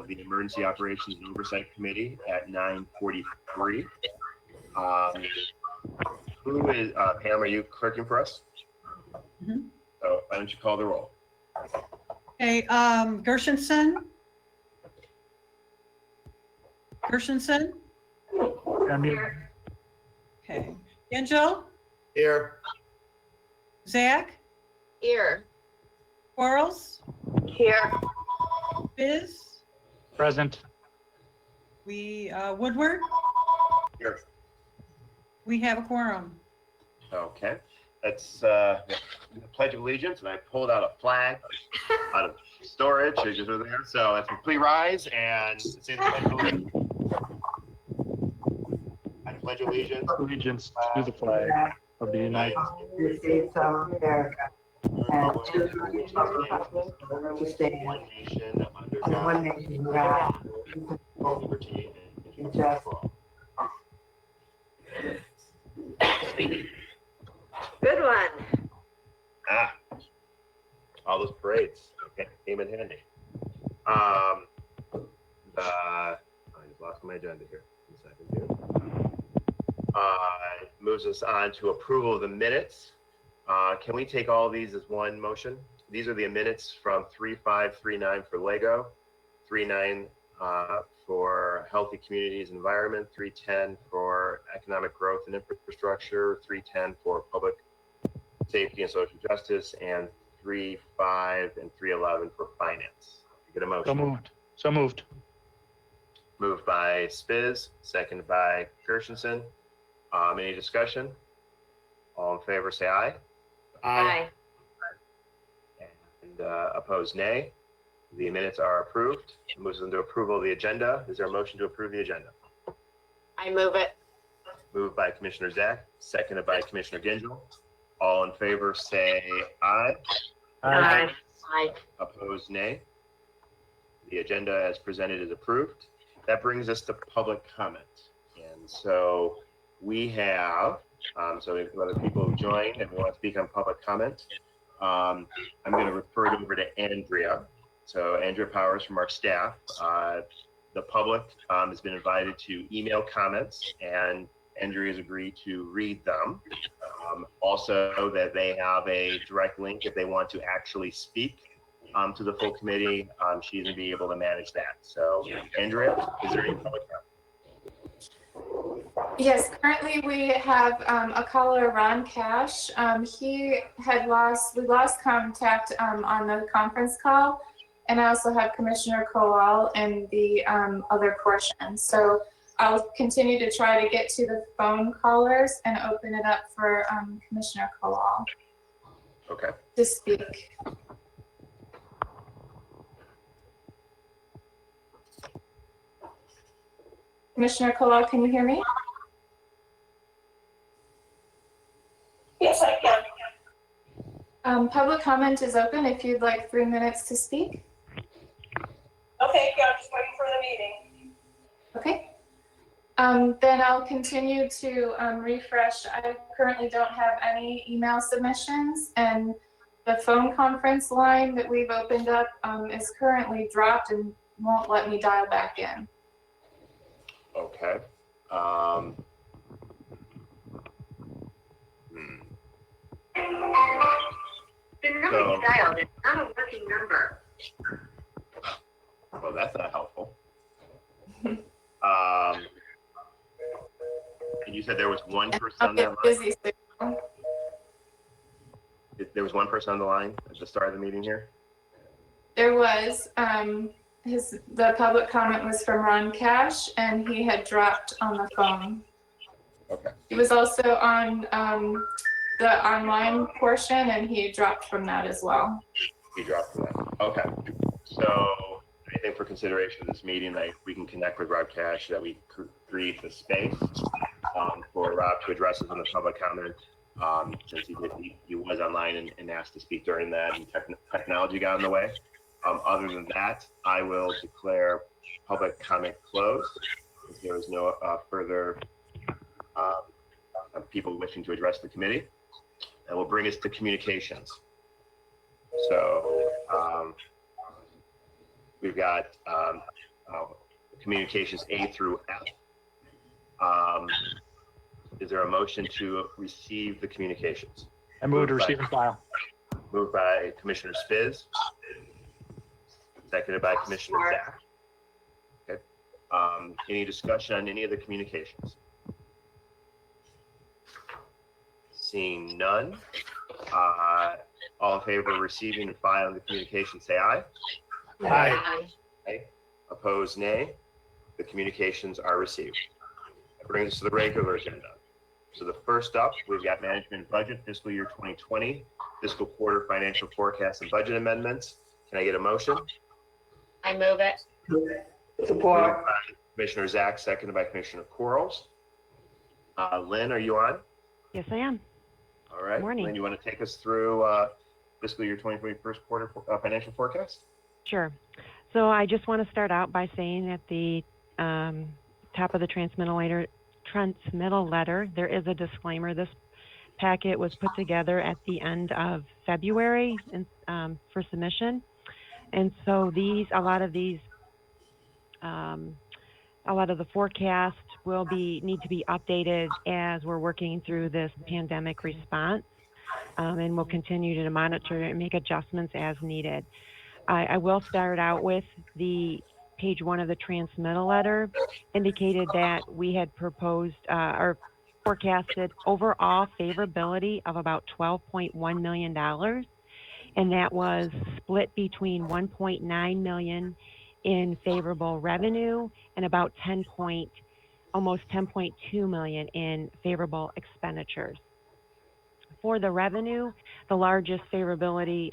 of the Emergency Operations and Oversight Committee at 9:43. Who is, Pam, are you clerking for us? Mhm. So why don't you call the roll? Okay, Gershenson? Gershenson? I'm here. Okay. Angel? Here. Zach? Here. Quarles? Here. Biz? Present. Woodward? Here. We have a quorum. Okay. That's the Pledge of Allegiance, and I pulled out a flag out of storage. It's just over there. So let's please rise and say the Pledge of Allegiance. I pledge allegiance Allegiance to the flag of the United States of America and to the States, one nation under and one God, nation God, liberty and and justice justice. for all. Good one. All those parades came in handy. I just lost my agenda here. One second here. Moves us on to approval of the minutes. Can we take all these as one motion? These are the minutes from 3/5/39 for Lego, 3/9 for Healthy Communities Environment, 3/10 for Economic Growth and Infrastructure, 3/10 for Public Safety and Social Justice, and 3/5 and 3/11 for Finance. Get a motion. So moved. So moved. Moved by Spiz, seconded by Gershenson. Any discussion? All in favor, say aye. Aye. And opposed, nay. The minutes are approved. Moves into approval of the agenda. Is there a motion to approve the agenda? I move it. Moved by Commissioner Zach, seconded by Commissioner Gingell. All in favor, say aye. Aye. Aye. Opposed, nay. The agenda as presented is approved. That brings us to public comment. And so we have, so if other people have joined and want to speak on public comment, I'm going to refer it over to Andrea. So Andrea Powers from our staff. The public has been invited to email comments, and Andrea has agreed to read them. Also that they have a direct link if they want to actually speak to the full committee. She's going to be able to manage that. So Andrea, is there any public comment? Yes, currently we have a caller, Ron Cash. We lost contact on the conference call, and I also have Commissioner Kowal in the other portion. So I'll continue to try to get to the phone callers and open it up for Commissioner Kowal Okay. to speak. Commissioner Kowal, can you hear me? Yes, I can. Public comment is open if you'd like 3 minutes to speak. Okay, yeah, I'm just waiting for the meeting. Okay. Then I'll continue to refresh. I currently don't have any email submissions, and the phone conference line that we've opened up is currently dropped and won't let me dial back in. Okay. The number you dialed is not a working number. Well, that's not helpful. And you said there was one person on that line? Busy signal. There was one person on the line at the start of the meeting here? There was, the public comment was from Ron Cash, and he had dropped on the phone. Okay. He was also on the online portion, and he dropped from that as well. He dropped from that. Okay. So I think for consideration of this meeting, we can connect with Rob Cash, that we create the space for Rob to address us in the public comment, since he was online and asked to speak during that, and technology got in the way. Other than that, I will declare public comment closed. If there is no further people wishing to address the committee, that will bring us to communications. So we've got communications A through F. Is there a motion to receive the communications? I move to receive and file. Moved by Commissioner Spiz, seconded by Commissioner Zach. Okay. Any discussion on any of the communications? Seeing none, all in favor of receiving and filing the communication, say aye. Aye. Aye. Opposed, nay. The communications are received. That brings us to the regular agenda. So the first up, we've got management budget fiscal year 2020, fiscal quarter financial forecast and budget amendments. Can I get a motion? I move it. Support. Moved by Commissioner Zach, seconded by Commissioner Quarles. Lynn, are you on? Yes, I am. All right. Morning. Lynn, you want to take us through fiscal year 2020 first quarter financial forecast? Sure. So I just want to start out by saying at the top of the transmittal letter, there is a disclaimer. This packet was put together at the end of February for submission. And so a lot of the forecasts need to be updated as we're working through this pandemic response. And we'll continue to monitor and make adjustments as needed. I will start out with the page 1 of the transmittal letter indicated that we had proposed or forecasted overall favorability of about $12.1 million. And that was split between $1.9 million in favorable revenue and about almost $10.2 million in favorable expenditures. For the revenue, the largest favorability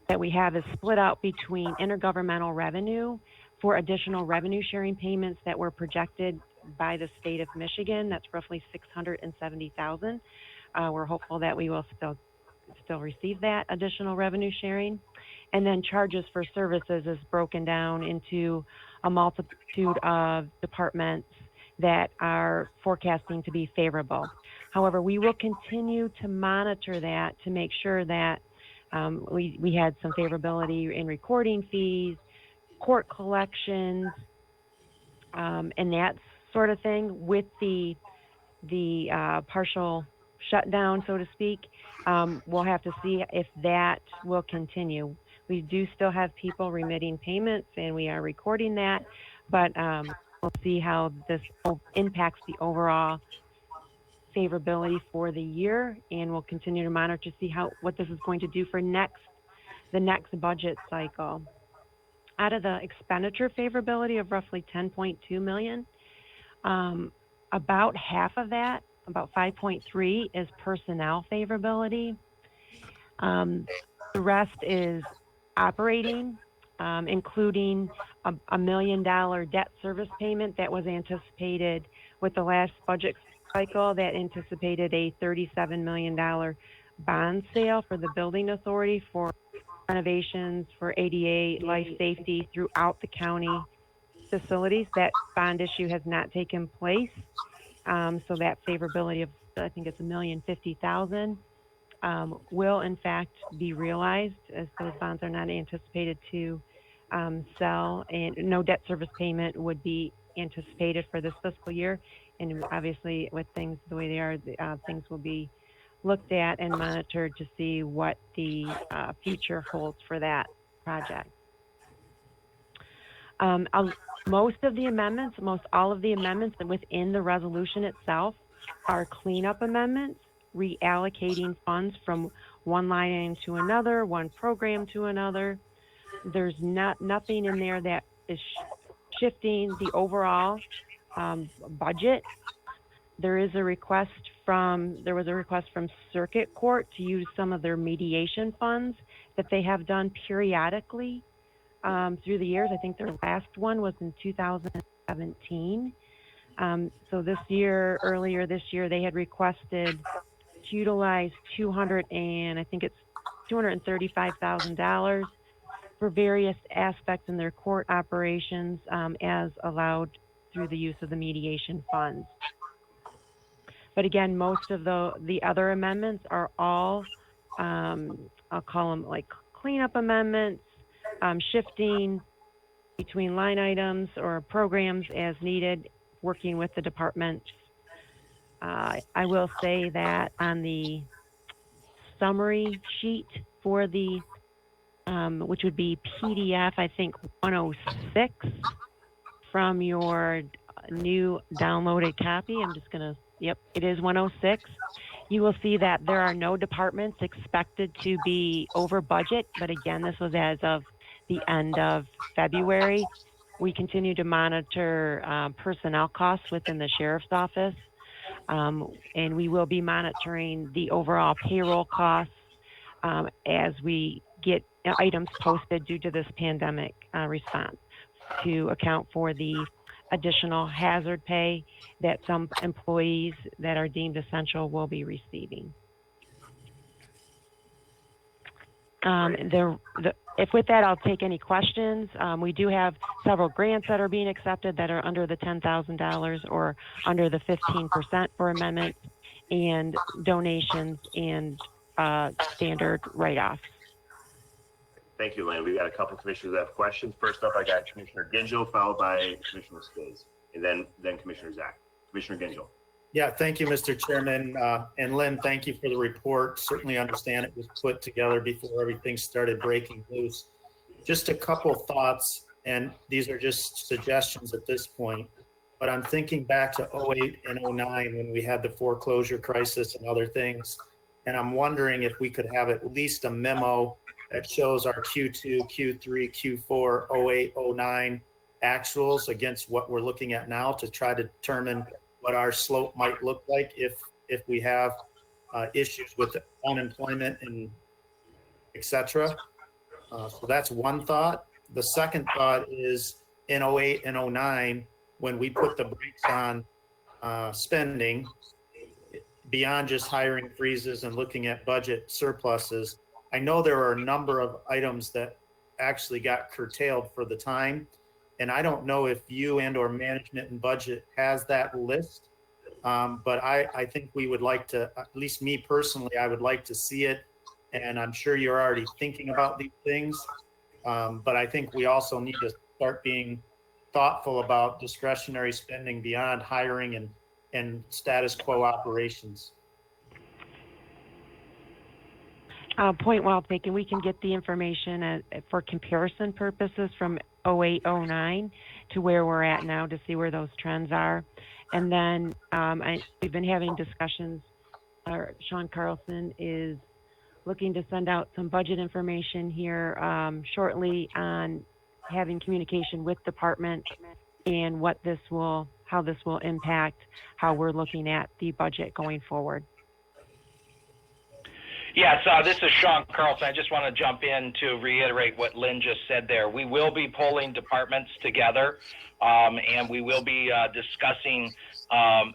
that we have is split out between intergovernmental revenue for additional revenue sharing payments that were projected by the state of Michigan. That's roughly $670,000. We're hopeful that we will still receive that additional revenue sharing. And then charges for services is broken down into a multitude of departments that are forecasting to be favorable. However, we will continue to monitor that to make sure that we had some favorability in recording fees, court collections, and that sort of thing. With the partial shutdown, so to speak, we'll have to see if that will continue. We do still have people remitting payments, and we are recording that, but we'll see how this impacts the overall favorability for the year, and we'll continue to monitor to see what this is going to do for the next budget cycle. Out of the expenditure favorability of roughly $10.2 million, about half of that, about 5.3, is personnel favorability. The rest is operating, including a $1 million debt service payment that was anticipated with the last budget cycle that anticipated a $37 million bond sale for the building authority for renovations for ADA life safety throughout the county facilities. That bond issue has not taken place. So that favorability of, I think it's $1,050,000 will in fact be realized, as those bonds are not anticipated to sell, and no debt service payment would be anticipated for this fiscal year. And obviously with things the way they are, things will be looked at and monitored to see what the future holds for that project. Most all of the amendments within the resolution itself are cleanup amendments, reallocating funds from one line item to another, one program to another. There's nothing in there that is shifting the overall budget. There was a request from Circuit Court to use some of their mediation funds that they have done periodically through the years. I think their last one was in 2017. So earlier this year, they had requested to utilize $235,000 for various aspects in their court operations as allowed through the use of the mediation funds. But again, most of the other amendments are all, I'll call them like cleanup amendments, shifting between line items or programs as needed, working with the departments. I will say that on the summary sheet for the, which would be PDF, I think 106 from your new downloaded copy. I'm just gonna, yep, it is 106. You will see that there are no departments expected to be over budget, but again, this was as of the end of February. We continue to monitor personnel costs within the sheriff's office, and we will be monitoring the overall payroll costs as we get items posted due to this pandemic response to account for the additional hazard pay that some employees that are deemed essential will be receiving. If with that, I'll take any questions. We do have several grants that are being accepted that are under the $10,000 or under the 15% for amendments, and donations and standard write-offs. Thank you, Lynn. We've got a couple commissioners that have questions. First up, I got Commissioner Gingell, followed by Commissioner Spiz, and then Commissioner Zach. Commissioner Gingell. Yeah, thank you, Mr. Chairman. And Lynn, thank you for the report. Certainly understand it was put together before everything started breaking loose. Just a couple thoughts, and these are just suggestions at this point, but I'm thinking back to 08 and 09 when we had the foreclosure crisis and other things. And I'm wondering if we could have at least a memo that shows our Q2, Q3, Q4, 08, 09 actuals against what we're looking at now to try to determine what our slope might look like if we have issues with unemployment and et cetera. So that's one thought. The second thought is in 08 and 09, when we put the brakes on spending, beyond just hiring freezes and looking at budget surpluses, I know there are a number of items that actually got curtailed for the time. And I don't know if you and or management and budget has that list, but I think we would like to, at least me personally, I would like to see it. And I'm sure you're already thinking about these things, but I think we also need to start being thoughtful about discretionary spending beyond hiring and status quo operations. Point well taken. We can get the information for comparison purposes from 08, 09 to where we're at now to see where those trends are. And then we've been having discussions. Sean Carlson is looking to send out some budget information here shortly on having communication with departments and how this will impact how we're looking at the budget going forward. Yes, this is Sean Carlson. I just want to jump in to reiterate what Lynn just said there. We will be pulling departments together, and we will be discussing. Our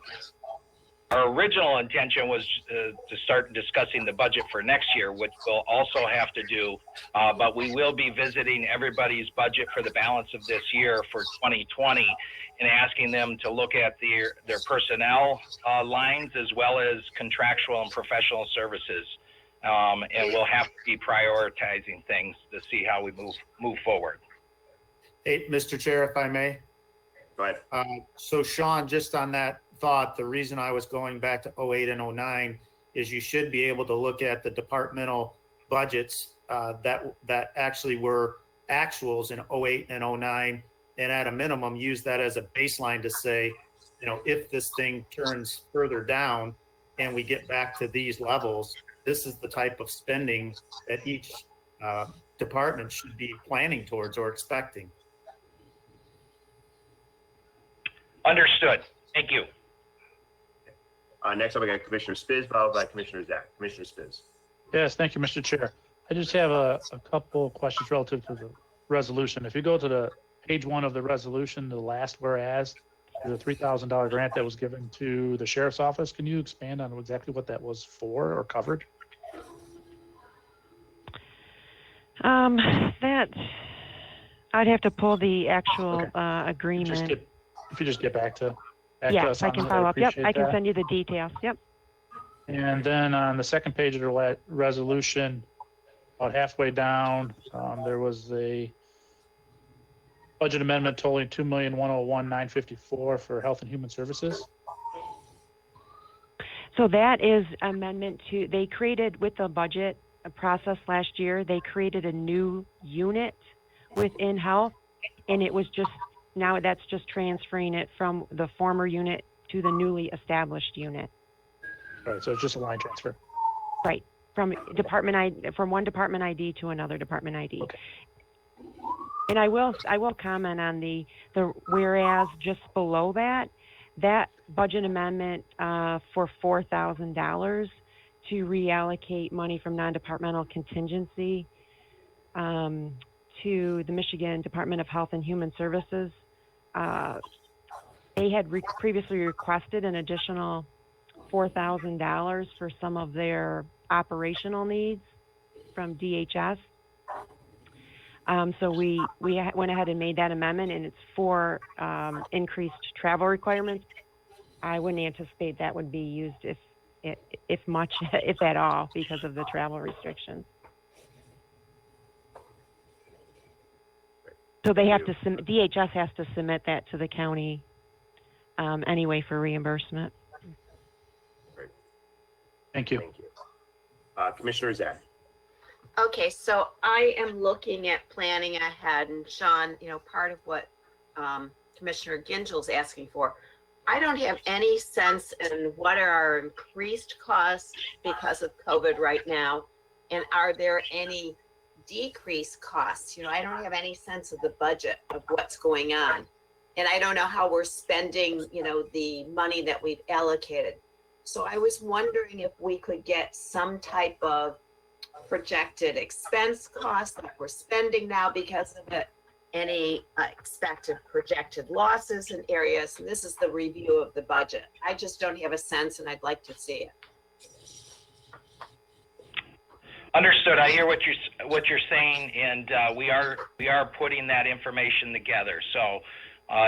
original intention was to start discussing the budget for next year, which we'll also have to do, but we will be visiting everybody's budget for the balance of this year for 2020 and asking them to look at their personnel lines as well as contractual and professional services. And we'll have to be prioritizing things to see how we move forward. Hey, Mr. Chair, if I may. Go ahead. So Sean, just on that thought, the reason I was going back to 08 and 09 is you should be able to look at the departmental budgets that actually were actuals in 08 and 09, and at a minimum use that as a baseline to say, if this thing turns further down and we get back to these levels, this is the type of spending that each department should be planning towards or expecting. Understood. Thank you. Next up, I got Commissioner Spiz, followed by Commissioner Zach. Commissioner Spiz. Yes, thank you, Mr. Chair. I just have a couple of questions relative to the resolution. If you go to the page 1 of the resolution, the last whereas, the $3,000 grant that was given to the sheriff's office, can you expand on exactly what that was for or covered? That I'd have to pull the actual agreement. If you just get back to Yes, I can follow up. Yep, I can that. send you the details. Yep. And then on the second page of the resolution, about halfway down, there was a budget amendment totaling $2,101,954 for Health and Human Services. So that is amendment to, they created with the budget process last year, they created a new unit within health, and it was just, now that's just transferring it from the former unit to the newly established unit. All right, so it's just a line transfer. Right, from one department ID to another department ID. Okay. And I will comment on the whereas just below that budget amendment for $4,000 to reallocate money from non-departmental contingency to the Michigan Department of Health and Human Services. They had previously requested an additional $4,000 for some of their operational needs from DHS. So we went ahead and made that amendment, and it's for increased travel requirements. I wouldn't anticipate that would be used if much, if at all, because of the travel restrictions. So they have to DHS has to submit that to the county anyway for reimbursement. Thank you. Thank you. Commissioner Zach. Okay, so I am looking at planning ahead, and Sean, part of what Commissioner Gingel's asking for, I don't have any sense in what are our increased costs because of COVID right now, and are there any decreased costs? I don't have any sense of the budget of what's going on, and I don't know how we're spending, the money that we've allocated. So I was wondering if we could get some type of projected expense costs that we're spending now because of it, any expected projected losses in areas. And this is the review of the budget. I just don't have a sense, and I'd like to see it. Understood. I hear what you're saying, and we are putting that information together. So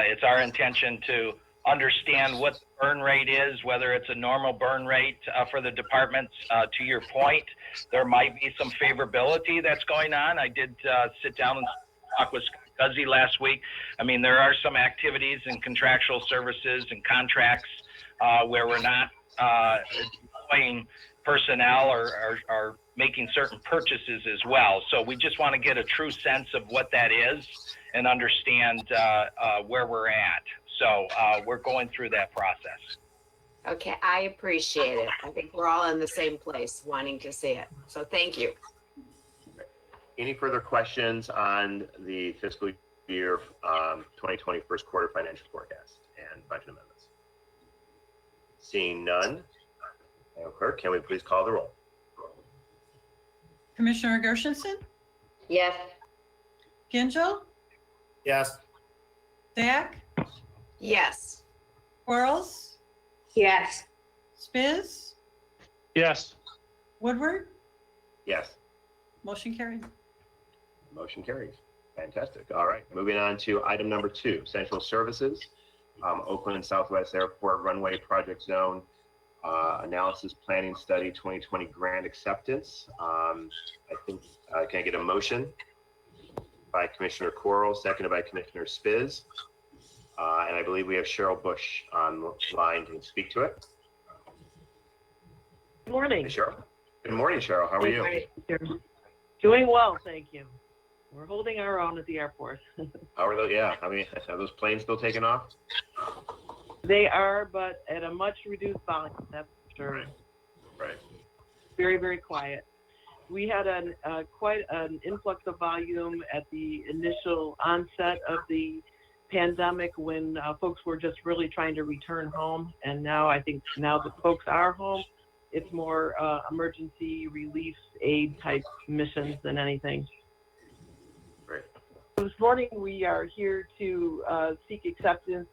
it's our intention to understand what the burn rate is, whether it's a normal burn rate for the departments. To your point, there might be some favorability that's going on. I did sit down and talk with Scott Guzzi last week. I mean, there are some activities and contractual services and contracts where we're not employing personnel or making certain purchases as well. So we just want to get a true sense of what that is and understand where we're at. So we're going through that process. Okay, I appreciate it. I think we're all in the same place wanting to see it. So thank you. Any further questions on the fiscal year 2020 first quarter financial forecast and budget amendments? Seeing none, Madam Clerk, can we please call the roll? Commissioner Gershenson, Yes. Gingell, Yes. Zach, Yes. Quarles, Yes. Spiz, Yes. Woodward, Yes. motion carried. Motion carries. Fantastic. All right, moving on to item number 2, Central Services, Oakland Southwest Airport Runway Project Zone Analysis Planning Study 2020 Grant Acceptance. I think, can I get a motion by Commissioner Quarles, seconded by Commissioner Spiz? And I believe we have Cheryl Bush on the line to speak to it. Good morning. Hey, Cheryl. Good morning, Cheryl. How are you? Doing well, thank you. We're holding our own at the airport. How are those? Yeah, I mean, are those planes still taking off? They are, but at a much reduced volume, that's for sure. Right. Very, very quiet. We had quite an influx of volume at the initial onset of the pandemic when folks were just really trying to return home. And now I think now that folks are home, it's more emergency relief aid type missions than anything. Great. This morning we are here to seek acceptance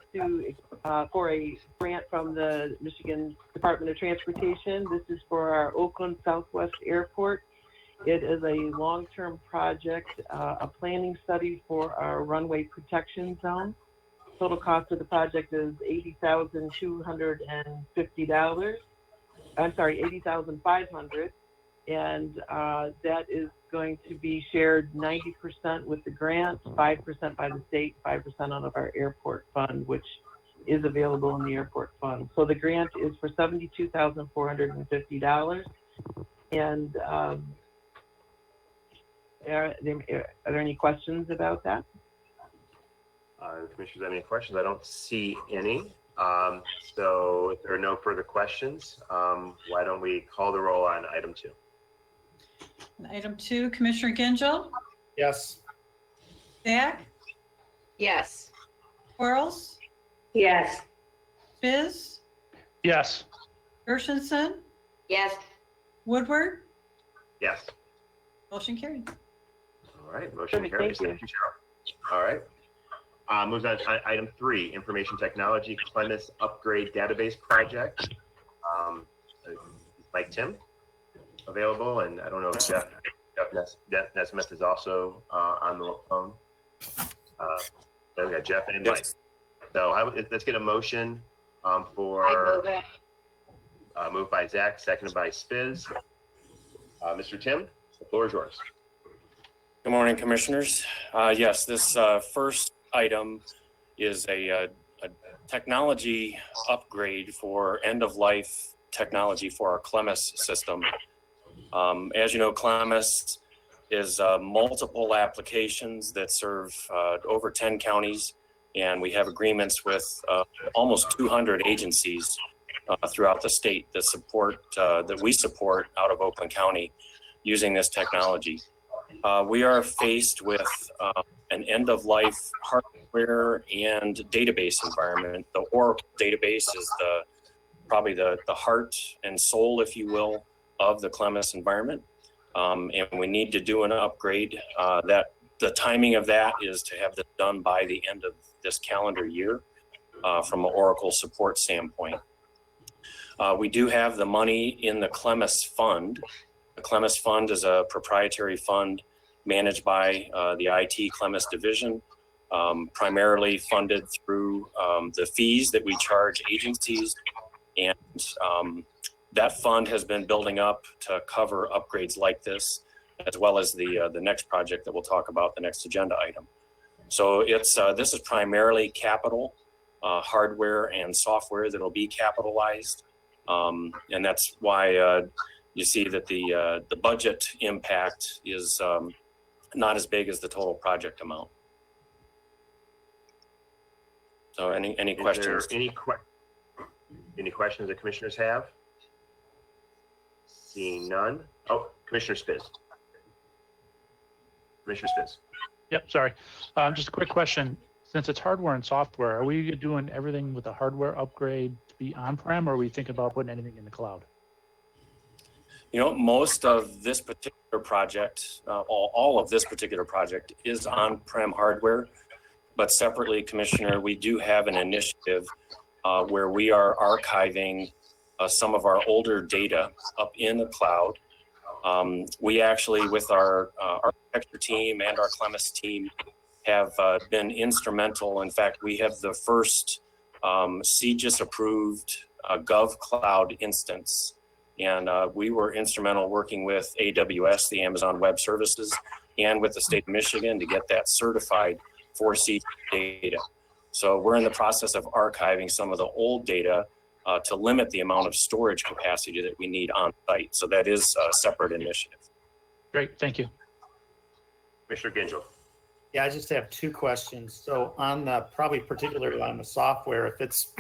for a grant from the Michigan Department of Transportation. This is for our Oakland Southwest Airport. It is a long-term project, a planning study for our runway protection zone. Total cost of the project is $80,500. And that is going to be shared 90% with the grant, 5% by the state, 5% out of our airport fund, which is available in the airport fund. So the grant is for $72,450. And are there any questions about that? Commissioners have any questions? I don't see any. So if there are no further questions, why don't we call the roll on item 2? Item 2, Commissioner Gingell, Yes. Zach, Yes. Quarles, Yes. Spiz, Yes. Gershenson, Yes. Woodward, Yes. motion carried. All right, motion Perfect, carries. thank Thank you, Cheryl. All right. Moves on to item 3, information technology Clemis upgrade database project. Mike Tim available, and I don't know if Jeff Nesmith is also on the phone. So we got Jeff and Mike. So let's get a motion for. I move it. Moved by Zach, seconded by Spiz. Mr. Tim, the floor is yours. Good morning, Commissioners. Yes, this first item is a technology upgrade for end-of-life technology for our Clemis system. As you know, Clemis is multiple applications that serve over 10 counties, and we have agreements with almost 200 agencies throughout the state that we support out of Oakland County using this technology. We are faced with an end-of-life hardware and database environment. The Oracle database is probably the heart and soul, if you will, of the Clemis environment. And we need to do an upgrade. The timing of that is to have this done by the end of this calendar year from an Oracle support standpoint. We do have the money in the Clemis Fund. The Clemis Fund is a proprietary fund managed by the IT Clemis division, primarily funded through the fees that we charge agencies. And that fund has been building up to cover upgrades like this, as well as the next project that we'll talk about, the next agenda item. So this is primarily capital hardware and software that will be capitalized. And that's why you see that the budget impact is not as big as the total project amount. So any questions? Any questions that commissioners have? Seeing none. Oh, Commissioner Spiz. Commissioner Spiz. Yep, sorry. Just a quick question. Since it's hardware and software, are we doing everything with the hardware upgrade to be on-prem, or are we thinking about putting anything in the cloud? You know, most of this particular project, all of this particular project is on-prem hardware, but separately, Commissioner, we do have an initiative where we are archiving some of our older data up in the cloud. We actually, with our architecture team and our Clemis team, have been instrumental. In fact, we have the first CGIS approved GovCloud instance. And we were instrumental working with AWS, the Amazon Web Services, and with the state of Michigan to get that certified for CGIS data. So we're in the process of archiving some of the old data to limit the amount of storage capacity that we need on site. So that is a separate initiative. Great, thank you. Commissioner Gingell. Yeah, I just have 2 questions. So on the, probably particularly on the software, if it's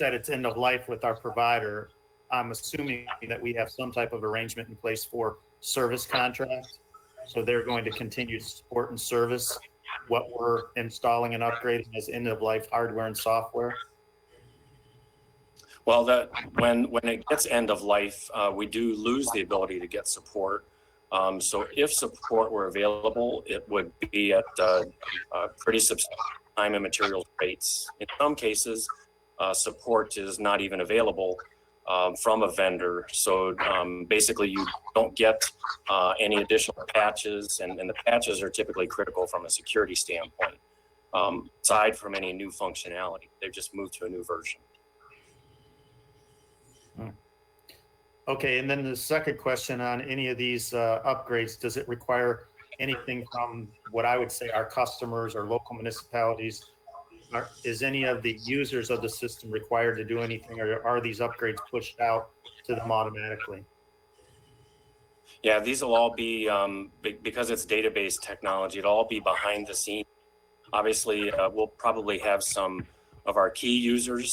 at its end of life with our provider, I'm assuming that we have some type of arrangement in place for service contract. So they're going to continue to support and service what we're installing and upgrading as end of life hardware and software. Well, when it gets end of life, we do lose the ability to get support. So if support were available, it would be at pretty substantial time and materials rates. In some cases, support is not even available from a vendor. So basically you don't get any additional patches, and the patches are typically critical from a security standpoint. Aside from any new functionality, they've just moved to a new version. Okay, and then the second question on any of these upgrades, does it require anything from what I would say our customers or local municipalities? Is any of the users of the system required to do anything, or are these upgrades pushed out to them automatically? Yeah, these will all be, because it's database technology, it'll all be behind the scenes. Obviously, we'll probably have some of our key users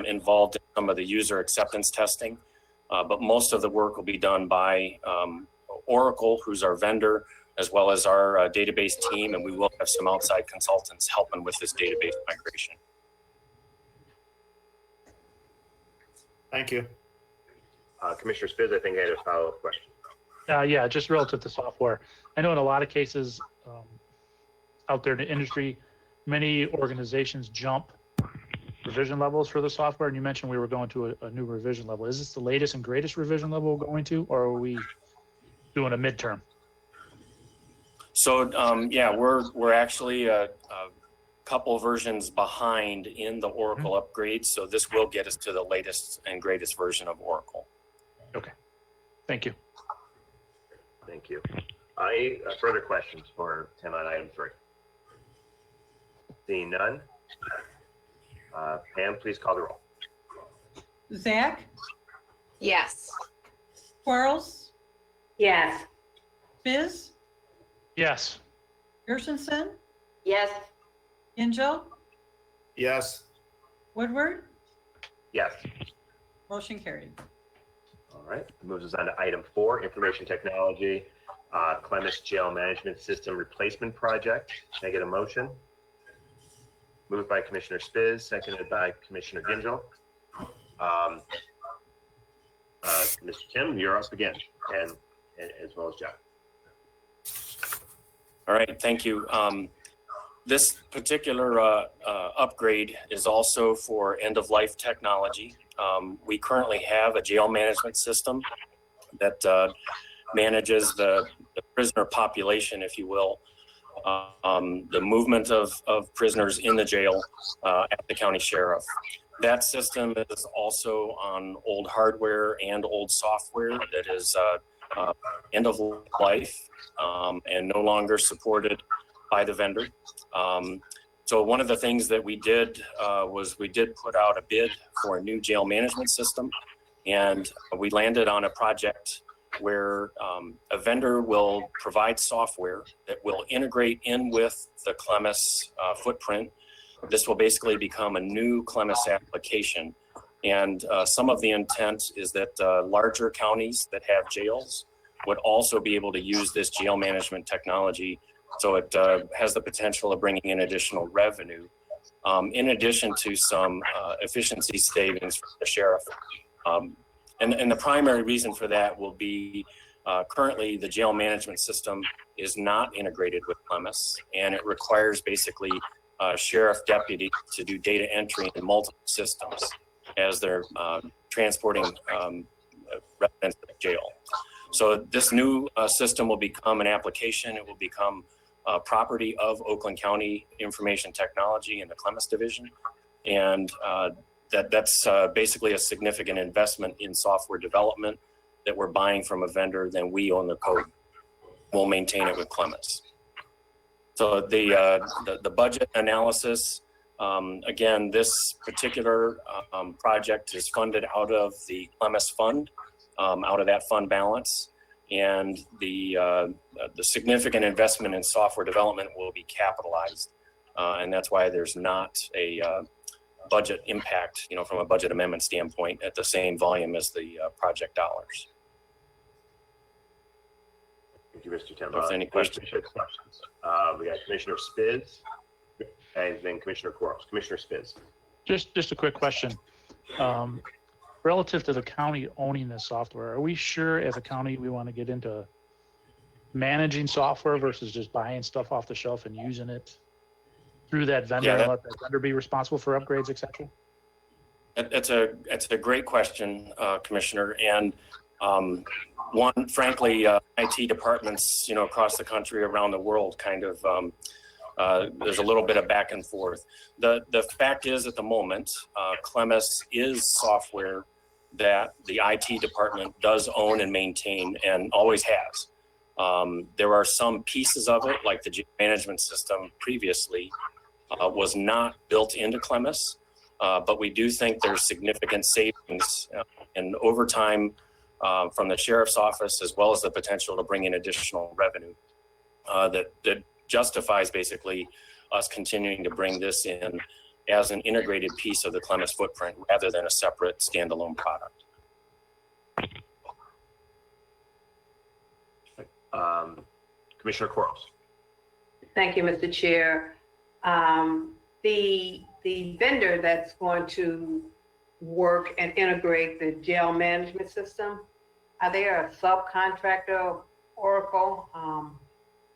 involved in some of the user acceptance testing, but most of the work will be done by Oracle, who's our vendor, as well as our database team, and we will have some outside consultants helping with this database migration. Thank you. Commissioner Spiz, I think I had a follow-up question. Yeah, just relative to software. I know in a lot of cases out there in the industry, many organizations jump revision levels for the software. And you mentioned we were going to a new revision level. Is this the latest and greatest revision level we're going to, or are we doing a midterm? So yeah, we're actually a couple versions behind in the Oracle upgrade. So this will get us to the latest and greatest version of Oracle. Okay, thank you. Thank you. Any further questions for Tim on item 3? Seeing none. Pam, please call the roll. Zach, Yes. Quarles, Yes. Biz, Yes. Gershenson, Yes. Gingell, Yes. Woodward, Yes. motion carried. All right. Moves us on to item 4, information technology, Clemmis Jail Management System Replacement Project. Can I get a motion? Moved by Commissioner Spiz, seconded by Commissioner Gingell. Mr. Tim, you're up again, and as well as Jeff. All right, thank you. This particular upgrade is also for end-of-life technology. We currently have a jail management system that manages the prisoner population, if you will, the movement of prisoners in the jail at the county sheriff. That system is also on old hardware and old software that is end of life and no longer supported by the vendor. So one of the things that we did was we did put out a bid for a new jail management system, and we landed on a project where a vendor will provide software that will integrate in with the Clemmis footprint. This will basically become a new Clemmis application. And some of the intent is that larger counties that have jails would also be able to use this jail management technology. So it has the potential of bringing in additional revenue, in addition to some efficiency savings for the sheriff. And the primary reason for that will be currently the jail management system is not integrated with Clemmis, and it requires basically sheriff deputies to do data entry in multiple systems as they're transporting residents to the jail. So this new system will become an application. It will become property of Oakland County Information Technology and the Clemmis Division. And that's basically a significant investment in software development that we're buying from a vendor. Then we own the code. We'll maintain it with Clemmis. So the budget analysis, again, this particular project is funded out of the Clemmis fund, out of that fund balance. And the significant investment in software development will be capitalized. And that's why there's not a budget impact, from a budget amendment standpoint at the same volume as the project dollars. Thank you, Mr. Tim. Any questions? We got Commissioner Spiz and then Commissioner Quarles. Commissioner Spiz. Just a quick question. Relative to the county owning this software, are we sure as a county we want to get into managing software versus just buying stuff off the shelf and using it through that vendor and let that vendor be responsible for upgrades, et cetera? It's a great question, Commissioner. And one, frankly, IT departments, across the country, around the world, kind of, there's a little bit of back and forth. The fact is, at the moment, Clemmis is software that the IT department does own and maintain and always has. There are some pieces of it, like the jail management system previously was not built into Clemis, but we do think there's significant savings and overtime from the sheriff's office, as well as the potential to bring in additional revenue that justifies basically us continuing to bring this in as an integrated piece of the Clemis footprint rather than a separate standalone product. Commissioner Quarles. Thank you, Mr. Chair. The vendor that's going to work and integrate the jail management system, are they a subcontractor of Oracle?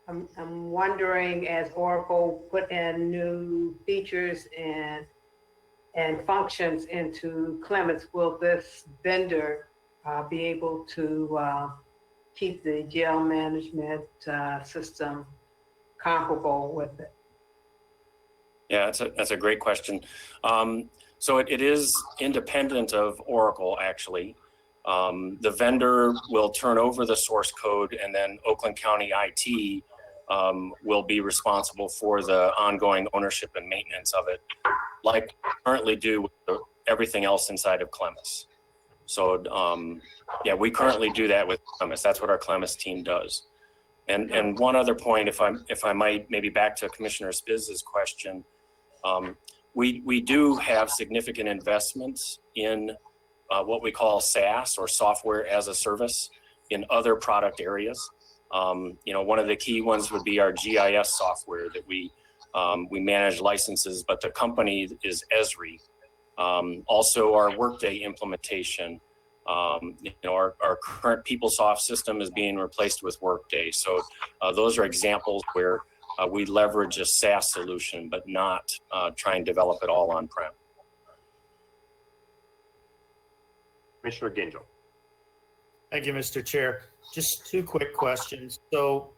I'm wondering, as Oracle put in new features and functions into Clemis, will this vendor be able to keep the jail management system comparable with it? Yeah, that's a great question. So it is independent of Oracle, actually. The vendor will turn over the source code, and then Oakland County IT will be responsible for the ongoing ownership and maintenance of it, like we currently do with everything else inside of Clemis. So yeah, we currently do that with Clemis. That's what our Clemis team does. And one other point, if I might, maybe back to Commissioner Spiz's question, we do have significant investments in what we call SaaS, or software as a service, in other product areas. One of the key ones would be our GIS software that we manage licenses, but the company is Esri. Also our Workday implementation. Our current PeopleSoft system is being replaced with Workday. So those are examples where we leverage a SaaS solution, but not try and develop it all on-prem. Commissioner Gingell. Thank you, Mr. Chair. Just two quick questions. So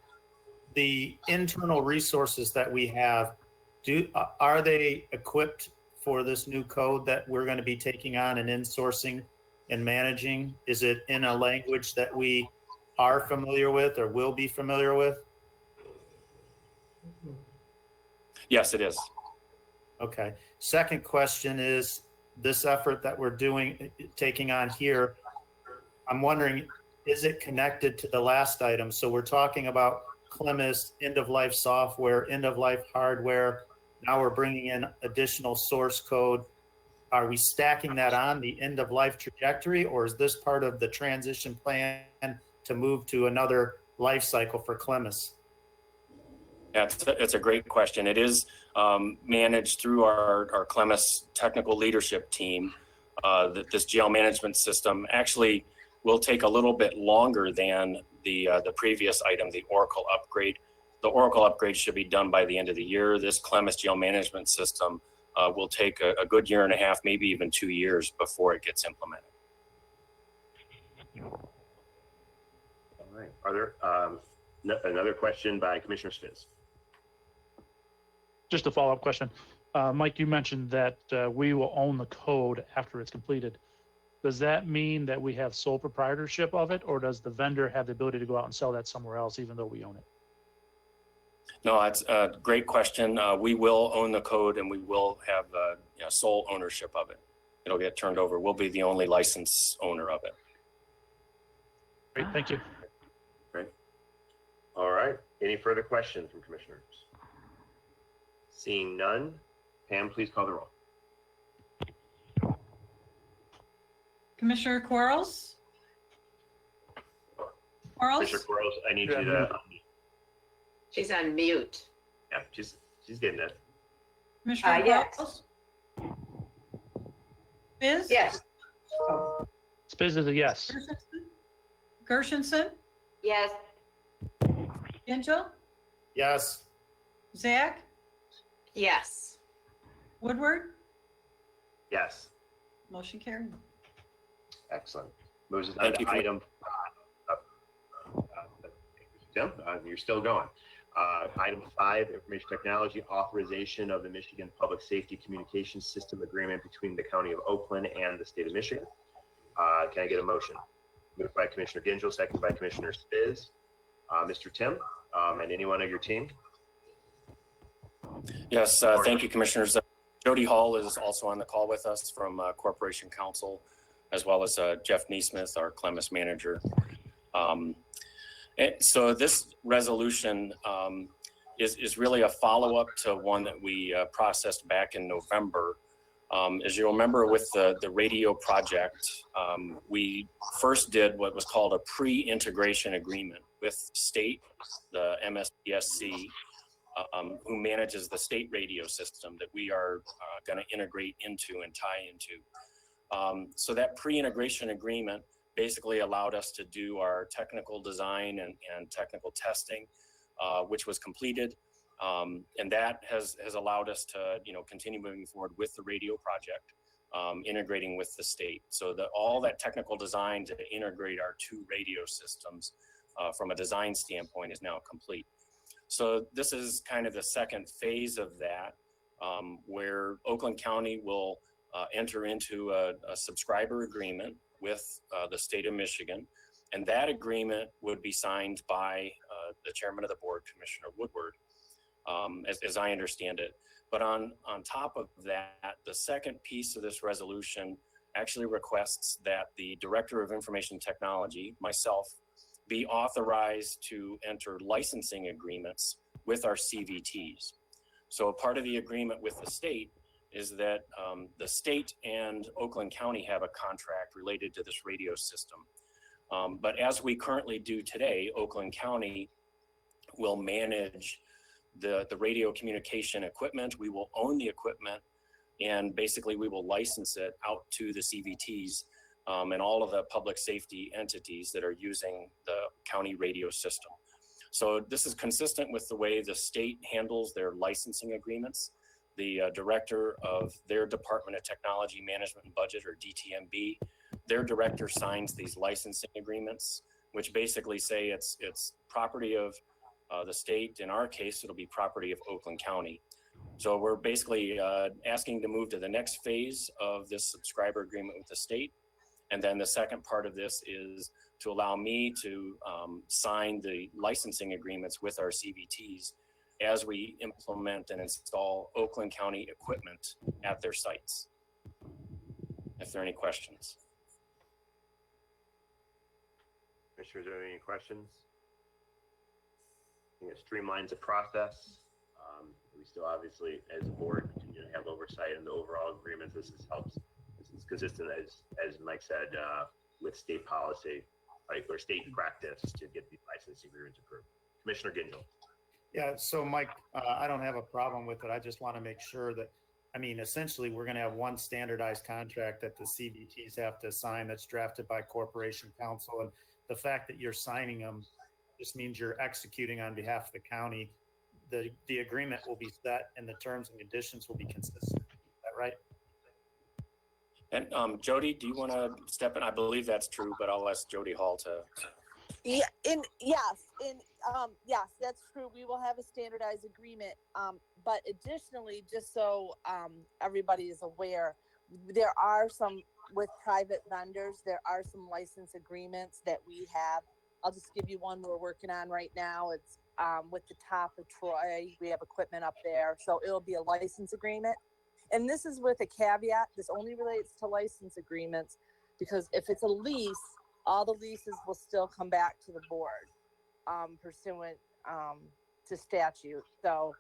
the internal resources that we have, are they equipped for this new code that we're going to be taking on and insourcing and managing? Is it in a language that we are familiar with or will be familiar with? Yes, it is. Okay. Second question is, this effort that we're taking on here, I'm wondering, is it connected to the last item? So we're talking about Clemis, end-of-life software, end-of-life hardware. Now we're bringing in additional source code. Are we stacking that on the end-of-life trajectory, or is this part of the transition plan to move to another life cycle for Clemis? Yeah, it's a great question. It is managed through our Clemis technical leadership team. This jail management system actually will take a little bit longer than the previous item, the Oracle upgrade. The Oracle upgrade should be done by the end of the year. This Clemis jail management system will take a good year and a half, maybe even 2 years before it gets implemented. All right. Are there another question by Commissioner Spiz? Just a follow-up question. Mike, you mentioned that we will own the code after it's completed. Does that mean that we have sole proprietorship of it, or does the vendor have the ability to go out and sell that somewhere else, even though we own it? No, that's a great question. We will own the code, and we will have sole ownership of it. It'll get turned over. We'll be the only license owner of it. Great, thank you. Great. All right. Any further questions from commissioners? Seeing none, Pam, please call the roll. Commissioner Quarles? Commissioner Quarles, I need you to. She's on mute. Yeah, she's getting it. Commissioner Yes. Quarles? Spiz? Yes. Spiz is a yes. Gershenson? Yes. Gingell? Yes. Zach? Yes. Woodward? Yes. Motion carried. Excellent. Moves us on to item. Tim, you're still going. Item 5, information technology authorization of the Michigan Public Safety Communications System Agreement between the County of Oakland and the State of Michigan. Can I get a motion? Moved by Commissioner Gingell, second by Commissioner Spiz. Mr. Tim, and anyone of your team? Yes, thank you, Commissioners. Jody Hall is also on the call with us from Corporation Counsel, as well as Jeff Neesmith, our Clemis manager. And so this resolution is really a follow-up to one that we processed back in November. As you remember with the radio project, we first did what was called a pre-integration agreement with state, the MSPSC, who manages the state radio system that we are going to integrate into and tie into. So that pre-integration agreement basically allowed us to do our technical design and technical testing, which was completed. And that has allowed us to, continue moving forward with the radio project, integrating with the state. So all that technical design to integrate our two radio systems from a design standpoint is now complete. So this is kind of the second phase of that, where Oakland County will enter into a subscriber agreement with the state of Michigan. And that agreement would be signed by the chairman of the board, Commissioner Woodward, as I understand it. But on top of that, the second piece of this resolution actually requests that the Director of Information Technology, myself, be authorized to enter licensing agreements with our CVTs. So a part of the agreement with the state is that the state and Oakland County have a contract related to this radio system. But as we currently do today, Oakland County will manage the radio communication equipment. We will own the equipment, and basically we will license it out to the CVTs and all of the public safety entities that are using the county radio system. So this is consistent with the way the state handles their licensing agreements. The director of their Department of Technology Management and Budget, or DTMB, their director signs these licensing agreements, which basically say it's property of the state. In our case, it'll be property of Oakland County. So we're basically asking to move to the next phase of this subscriber agreement with the state. And then the second part of this is to allow me to sign the licensing agreements with our CVTs as we implement and install Oakland County equipment at their sites. If there are any questions. Commissioners, are there any questions? I think it streamlines the process. We still obviously, as a board, continue to have oversight in the overall agreements. This helps. This is consistent, as Mike said, with state policy, right, or state practice to get the licensing agreements approved. Commissioner Gingell. Yeah, so Mike, I don't have a problem with it. I just want to make sure that, essentially we're going to have one standardized contract that the CVTs have to sign that's drafted by Corporation Counsel. And the fact that you're signing them just means you're executing on behalf of the county. The agreement will be set and the terms and conditions will be consistent. Is that right? And Jody, do you want to step in? I believe that's true, but I'll ask Jody Hall to. Yes, that's true. We will have a standardized agreement. But additionally, just so everybody is aware, there are some with private vendors. There are some license agreements that we have. I'll just give you one we're working on right now. It's with the top of Troy. We have equipment up there, so it'll be a license agreement. And this is with a caveat. This only relates to license agreements because if it's a lease, all the leases will still come back to the board pursuant to statute. So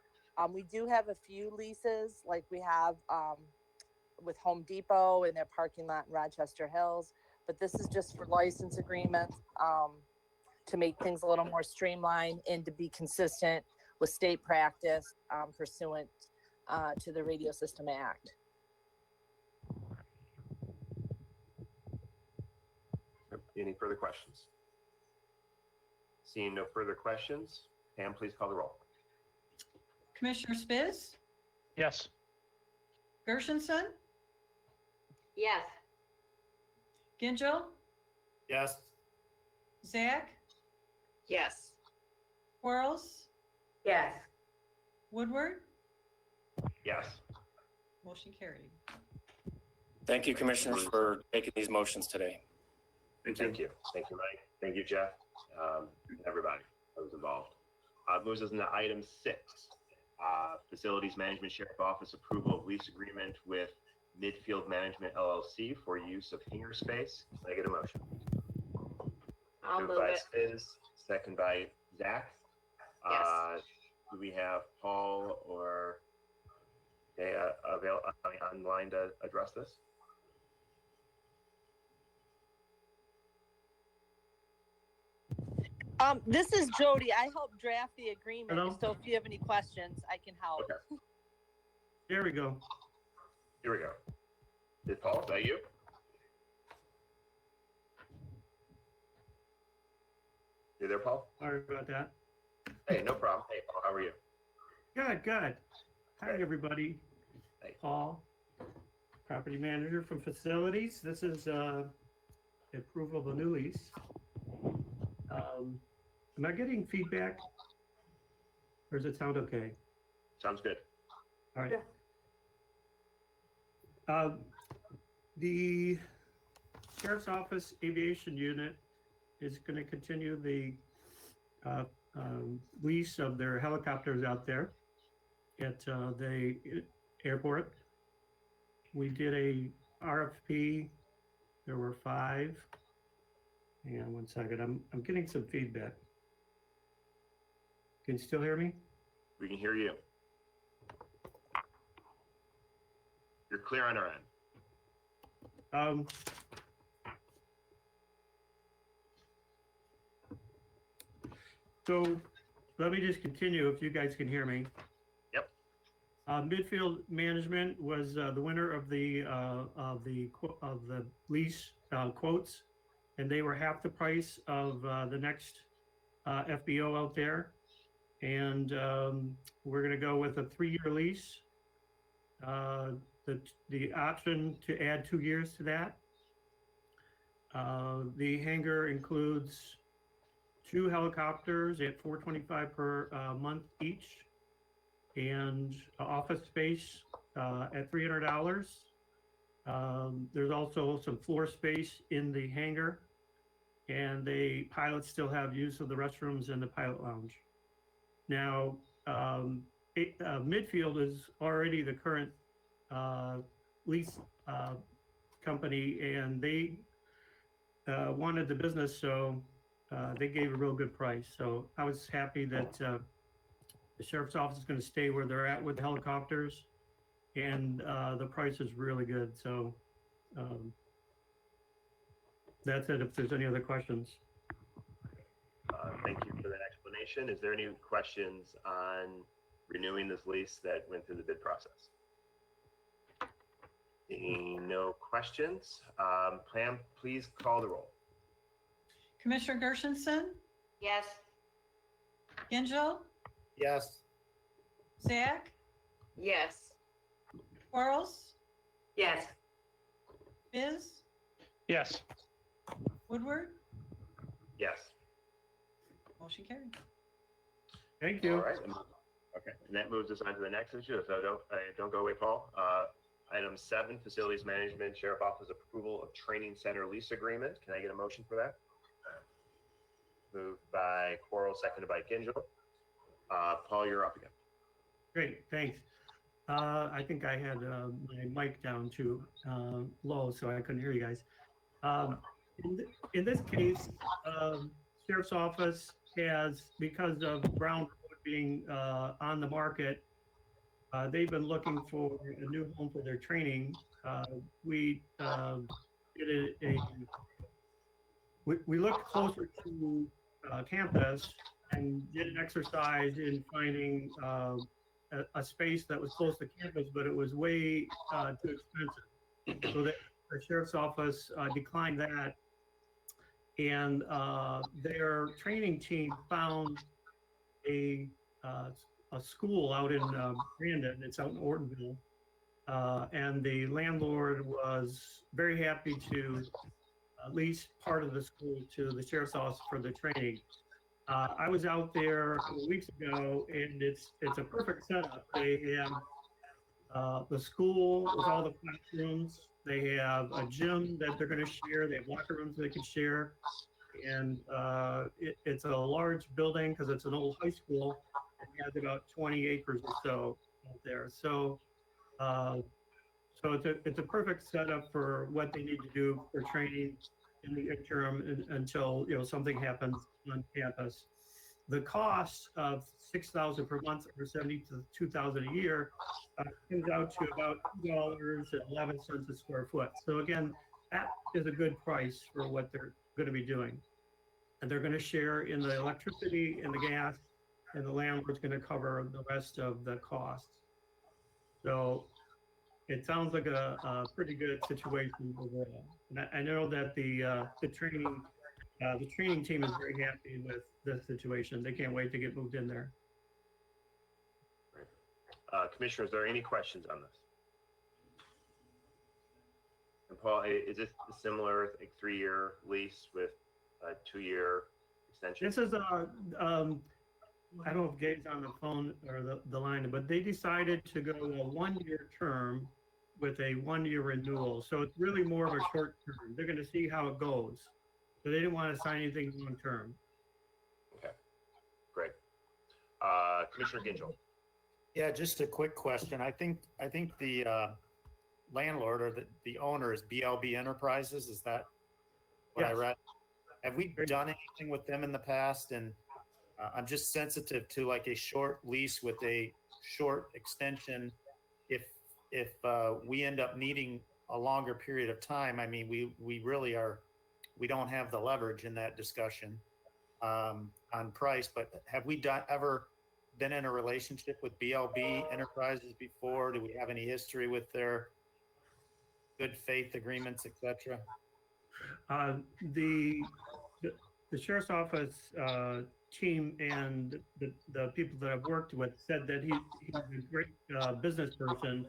we do have a few leases, like we have with Home Depot and their parking lot in Rochester Hills, but this is just for license agreements to make things a little more streamlined and to be consistent with state practice pursuant to the Radio System Act. Any further questions? Seeing no further questions, Pam, please call the roll. Commissioner Spiz, Yes. Gershenson, Yes. Gingell, Yes. Zach, Yes. Quarles, Yes. Woodward, Yes. motion carried. Thank you, commissioners, for taking these motions today. Thank you. Thank you, Mike. Thank you, Jeff. Everybody that was involved. Moves us into item 6. Facilities Management Sheriff Office approval of lease agreement with Midfield Management LLC for use of hangar space. Can I get a motion? I'll Moved move by it. Spiz, second by Zach. Yes. Do we have Paul or online to address this? This is Jody. I helped draft the agreement, Hello? so if you have any questions, I can help. Okay. There we go. Here we go. Did Paul, is that you? You there, Paul? Sorry about that. Hey, no problem. Hey, Paul, how are you? Good. Hi, everybody. Hey. Paul, property manager from facilities. This is approval of a new lease. Am I getting feedback? Or does it sound okay? Sounds good. All right. The Sheriff's Office Aviation Unit is going to continue the lease of their helicopters out there at the airport. We did a RFP. There were 5. Hang on one second. I'm getting some feedback. Can you still hear me? We can hear you. You're clear on our end. So let me just continue if you guys can hear me. Yep. Midfield Management was the winner of the lease quotes, and they were half the price of the next FBO out there. And we're going to go with a 3-year lease. The option to add 2 years to that. The hangar includes 2 helicopters at $425 per month each, and office space at $300. There's also some floor space in the hangar, and the pilots still have use of the restrooms and the pilot lounge. Now, Midfield is already the current lease company, and they wanted the business, so they gave a real good price. So I was happy that the Sheriff's Office is going to stay where they're at with the helicopters, and the price is really good. So that's it. If there's any other questions. Thank you for that explanation. Is there any questions on renewing this lease that went through the bid process? Seeing no questions, Pam, please call the roll. Commissioner Gershenson, Yes. Gingell, Yes. Zach, Yes. Quarles, Yes. Biz, Yes. Woodward, Yes. motion carried. Thank you. All right. Okay. And that moves us on to the next issue. So don't go away, Paul. Item 7, Facilities Management Sheriff Office approval of training center lease agreement. Can I get a motion for that? Moved by Quarles, seconded by Gingell. Paul, you're up again. Great, thanks. I think I had my mic down too low, so I couldn't hear you guys. In this case, Sheriff's Office has, because of Brown Road being on the market, they've been looking for a new home for their training. We did we looked closer to campus and did an exercise in finding a space that was close to campus, but it was way too expensive. So the Sheriff's Office declined that, and their training team found a school out in Brandon. It's out in Ortonville, and the landlord was very happy to lease part of the school to the Sheriff's Office for the training. I was out there a couple of weeks ago, and it's a perfect setup. They have the school with all the classrooms. They have a gym that they're going to share. They have locker rooms they can share. And it's a large building because it's an old high school. It has about 20 acres or so out there. So it's a perfect setup for what they need to do for training in the interim until something happens on campus. The cost of $6,000 per month or $72,000 a year comes out to about $2.11 a square foot. So again, that is a good price for what they're going to be doing. And they're going to share in the electricity and the gas, and the landlord's going to cover the rest of the costs. So it sounds like a pretty good situation overall. And I know that the training team is very happy with this situation. They can't wait to get moved in there. Commissioners, are there any questions on this? And Paul, is this a similar, like, 3-year lease with a 2-year extension? This is I don't know if Gabe's on the phone or the line, but they decided to go a 1-year term with a 1-year renewal. So it's really more of a short term. They're going to see how it goes. So they didn't want to sign anything long term. Okay, great. Commissioner Gingell. Yeah, just a quick question. I think the landlord or the owner is BLB Enterprises. Is that what I read? Have we done anything with them in the past? And I'm just sensitive to like a short lease with a short extension. If we end up needing a longer period of time, I mean, we really are, we don't have the leverage in that discussion on price. But have we ever been in a relationship with BLB Enterprises before? Do we have any history with their good faith agreements, etc.? The sheriff's office team and the people that I've worked with said that he's a great business person.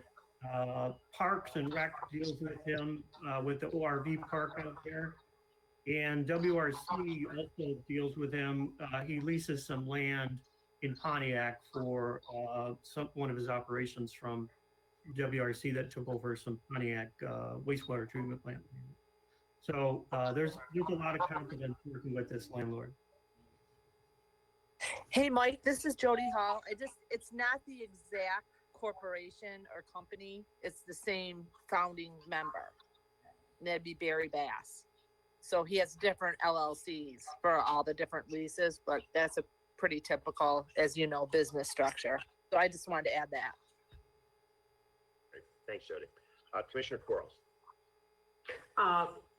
Parks and Rec deals with him with the ORV park out there. And WRC also deals with him. He leases some land in Pontiac for one of his operations from WRC that took over some Pontiac wastewater treatment plant. So there's a lot of confidence working with this landlord. Hey, Mike, this is Jody Hall. It's not the exact corporation or company. It's the same founding member. And that'd be Barry Bass. So he has different LLCs for all the different leases, but that's a pretty typical, as you know, business structure. So I just wanted to add that. Great. Thanks, Jody. Commissioner Quarles.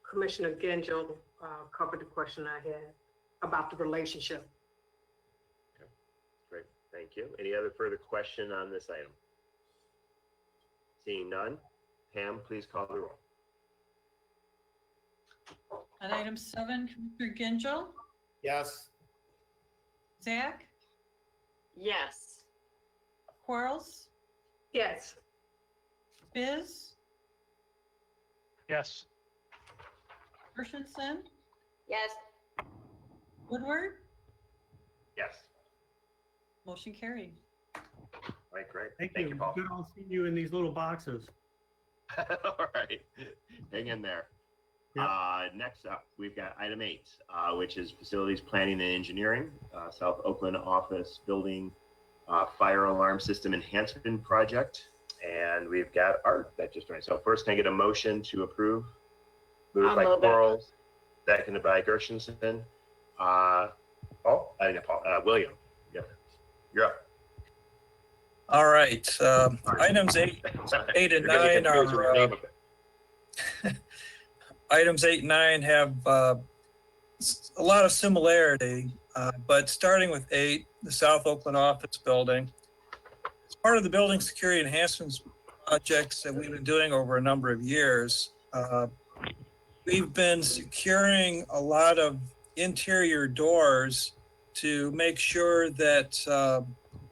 Commissioner Gingell covered the question I had about the relationship. Okay. Great. Thank you. Any other further question on this item? Seeing none, Pam, please call the roll. On item 7, Commissioner Gingell, Yes. Zach, Yes. Quarles, Yes. Biz, Yes. Christensen, Yes. Woodward, Yes. motion carried. All right, great. Thank you. Paul. Good all seeing you in these little boxes. All right. Hang in there. Yep. Next up, we've got item 8, which is facilities planning and engineering, South Oakland office building fire alarm system enhancement project. And we've got Art that just joined. So first, can I get a motion to approve? Moved by Quarles, seconded by Gershenson. William, you're up. All right. Items 8 and 9 are. Items 8 and 9 have a lot of similarity, but starting with 8, the South Oakland office building. As part of the building security enhancements projects that we've been doing over a number of years, we've been securing a lot of interior doors to make sure that,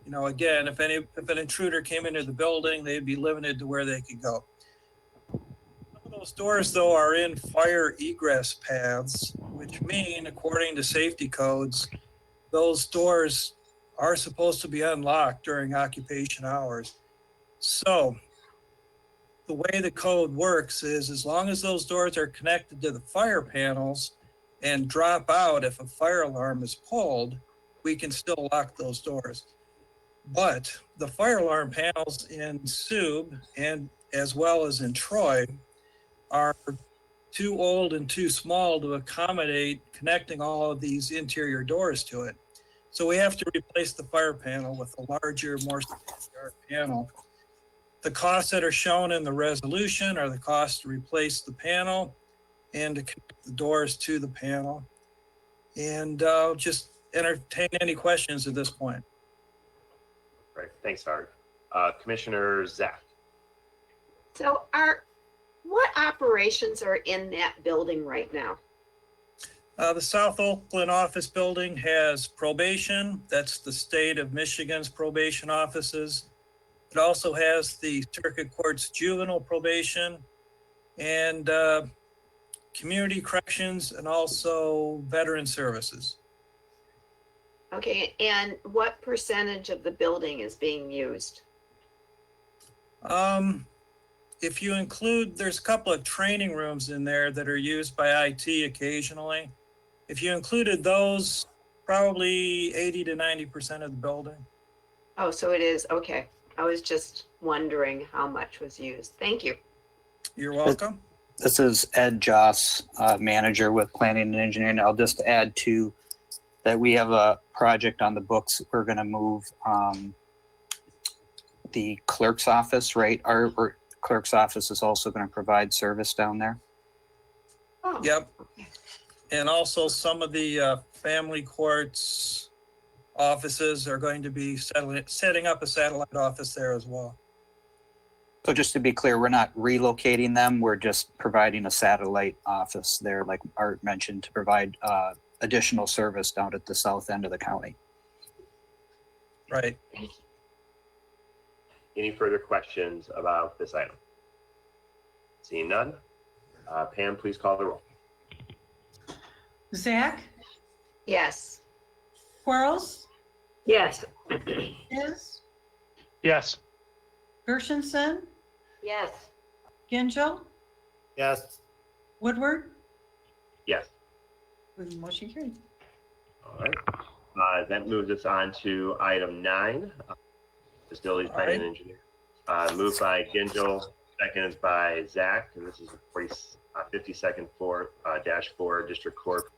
again, if an intruder came into the building, they'd be limited to where they could go. Those doors, though, are in fire egress paths, which mean, according to safety codes, those doors are supposed to be unlocked during occupation hours. So the way the code works is as long as those doors are connected to the fire panels and drop out if a fire alarm is pulled, we can still lock those doors. But the fire alarm panels in Sub and as well as in Troy are too old and too small to accommodate connecting all of these interior doors to it. So we have to replace the fire panel with a larger, more state-of-the-art panel. The costs that are shown in the resolution are the cost to replace the panel and to connect the doors to the panel. And just entertain any questions at this point. Right. Thanks, Art. Commissioner Zach. So what operations are in that building right now? The South Oakland office building has probation. That's the state of Michigan's probation offices. It also has the Circuit Court's juvenile probation and community corrections and also veteran services. Okay, and what percentage of the building is being used? If you include, there's a couple of training rooms in there that are used by IT occasionally. If you included those, probably 80 to 90% of the building. Oh, so it is, okay. I was just wondering how much was used. Thank you. You're welcome. This is Ed Joss, manager with Planning and Engineering. I'll just add to that we have a project on the books. We're going to move the clerk's office, right? Our clerk's office is also going to provide service down there. Oh. Yep. And also some of the family courts offices are going to be setting up a satellite office there as well. So just to be clear, we're not relocating them. We're just providing a satellite office there, like Art mentioned, to provide additional service down at the south end of the county. Right. Any further questions about this item? Seeing none. Pam, please call the roll. Zach, Yes. Quarles, Yes. Is, Yes. Gershenson, Yes. Gingell, Yes. Woodward. Yes. Motion carried. All right. That moves us on to item 9, facilities planning and engineering. Moved by Gingell, seconded by Zach, and this is a 52nd floor -4 District Court,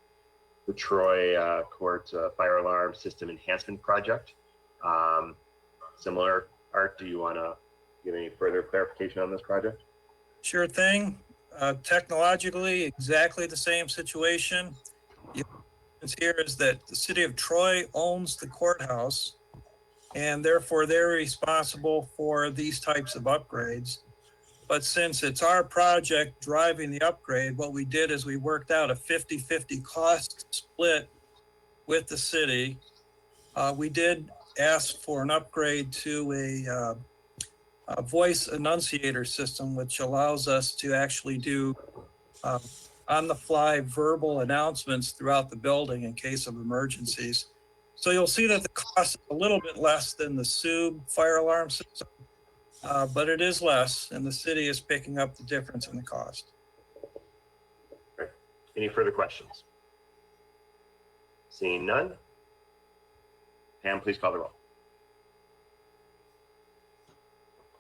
the Troy Court Fire Alarm System Enhancement Project. Similar, Art, do you want to give any further clarification on this project? Sure thing. Technologically, exactly the same situation. The difference here is that the city of Troy owns the courthouse, and therefore they're responsible for these types of upgrades. But since it's our project driving the upgrade, what we did is we worked out a 50-50 cost split with the city. We did ask for an upgrade to a voice enunciator system, which allows us to actually do on-the-fly verbal announcements throughout the building in case of emergencies. So you'll see that the cost is a little bit less than the Sub fire alarm system, but it is less, and the city is picking up the difference in the cost. Right. Any further questions? Seeing none. Pam, please call the roll.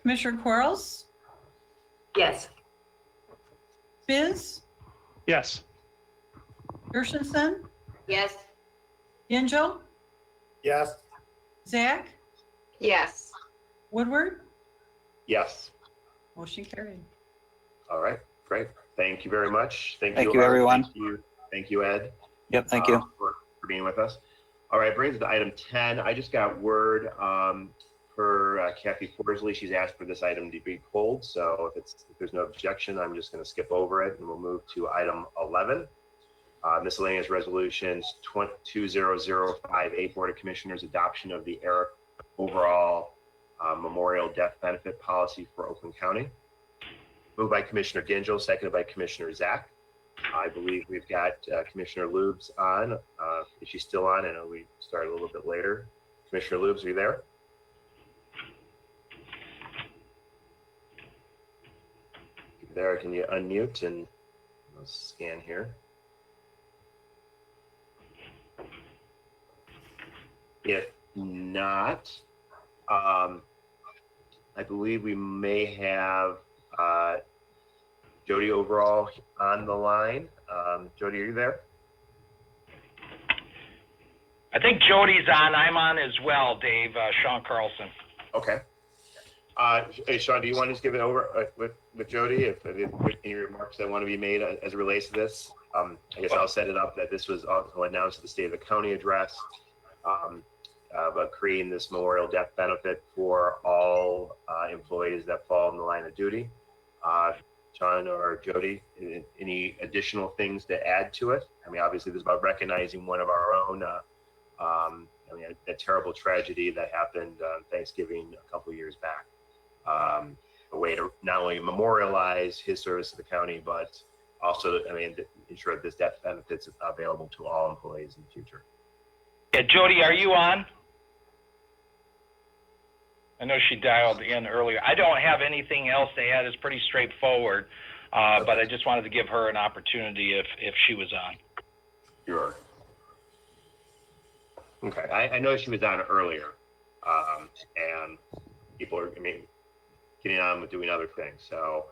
Commissioner Quarles, Yes. Biz, Yes. Gershenson, Yes. Gingell, Yes. Zach, Yes. Woodward. Yes. Motion carried. All right. Great. Thank you very much. Thank you, Art. everyone. Thank you, Ed. Yep, thank you. For being with us. All right, brings us to item 10. I just got word for Kathy Forsley. She's asked for this item to be pulled. So if there's no objection, I'm just going to skip over it and we'll move to item 11. Miscellaneous resolutions 20058, Board of Commissioners adoption of the ERIC overall memorial death benefit policy for Oakland County. Moved by Commissioner Gingell, seconded by Commissioner Zach. I believe we've got Commissioner Lubes on. Is she still on? I know we started a little bit later. Commissioner Lubes, are you there? there, can you unmute and let's scan here. If not, I believe we may have Jody Overall on the line. Jody, are you there? I think Jody's on. I'm on as well, Dave. Sean Carlson. Okay. Hey, Sean, do you want to just give it over with Jody? If any remarks that want to be made as it relates to this, I guess I'll set it up that this was also announced at the State of the County address about creating this memorial death benefit for all employees that fall in the line of duty. Sean or Jody, any additional things to add to it? I mean, obviously, this is about recognizing one of our own. I mean, a terrible tragedy that happened on Thanksgiving a couple of years back. A way to not only memorialize his service to the county, but also, I mean, ensure that this death benefit's available to all employees in the future. Yeah, Jody, are you on? I know she dialed in earlier. I don't have anything else to add. It's pretty straightforward, but I just wanted to give her an opportunity if she was on. Sure. Okay, I know she was on earlier, and people are, I mean, getting on with doing other things. So,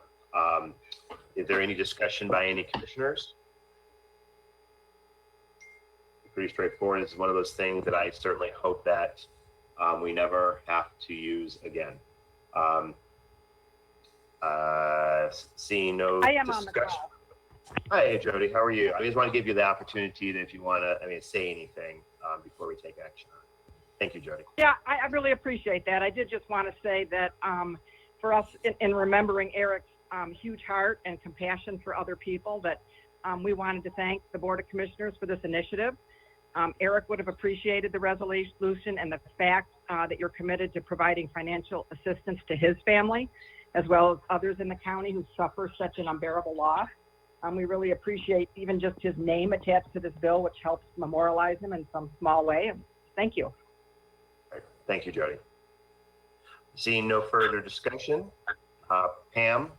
is there any discussion by any commissioners? Pretty straightforward. It's one of those things that I certainly hope that we never have to use again. Seeing no I am discussion. on the call. Hi, Jody. How are you? I just want to give you the opportunity that if you want to, I mean, say anything before we take action. Thank you, Jody. Yeah, I really appreciate that. I did just want to say that for us in remembering Eric's huge heart and compassion for other people, that we wanted to thank the Board of Commissioners for this initiative. Eric would have appreciated the resolution and the fact that you're committed to providing financial assistance to his family, as well as others in the county who suffer such an unbearable loss. We really appreciate even just his name attached to this bill, which helps memorialize him in some small way. Thank you. Right. Thank you, Jody. Seeing no further discussion, Pam,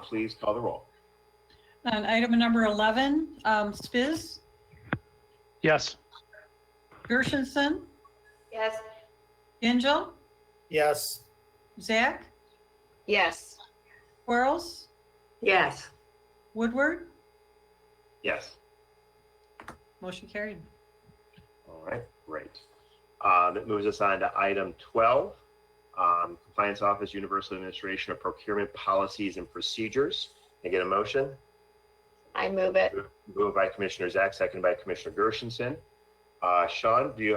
please call the roll. On item number 11, Spiz, Yes. Gershenson, Yes. Angel, Yes. Zach, Yes. Quarles, Yes. Woodward, Yes. motion carried. All right, great. That moves us on to item 12, Compliance Office Universal Administration of Procurement Policies and Procedures. Can I get a motion? I move it. Moved by Commissioner Zach, seconded by Commissioner Gershenson. Sean, do you,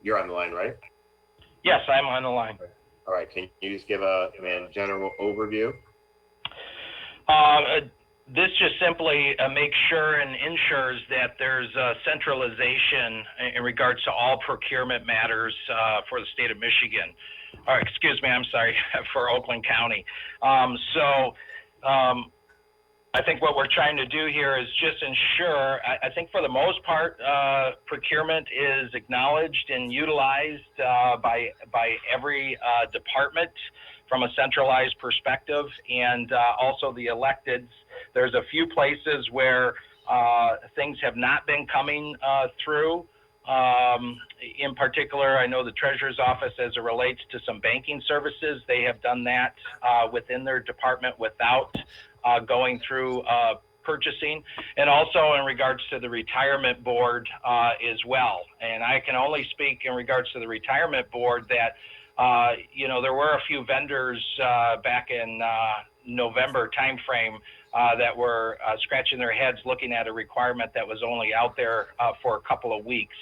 you're on the line, right? Yes, I'm on the line. All right, can you just give a general overview? This just simply makes sure and ensures that there's centralization in regards to all procurement matters for the state of Michigan. Or excuse me, I'm sorry, for Oakland County. I think what we're trying to do here is just ensure, I think for the most part, procurement is acknowledged and utilized by every department from a centralized perspective, and also the electeds. There's a few places where things have not been coming through. In particular, I know the Treasurer's Office, as it relates to some banking services, they have done that within their department without going through purchasing, and also in regards to the retirement board as well. And I can only speak in regards to the retirement board that you know, there were a few vendors back in November timeframe that were scratching their heads looking at a requirement that was only out there for a couple of weeks.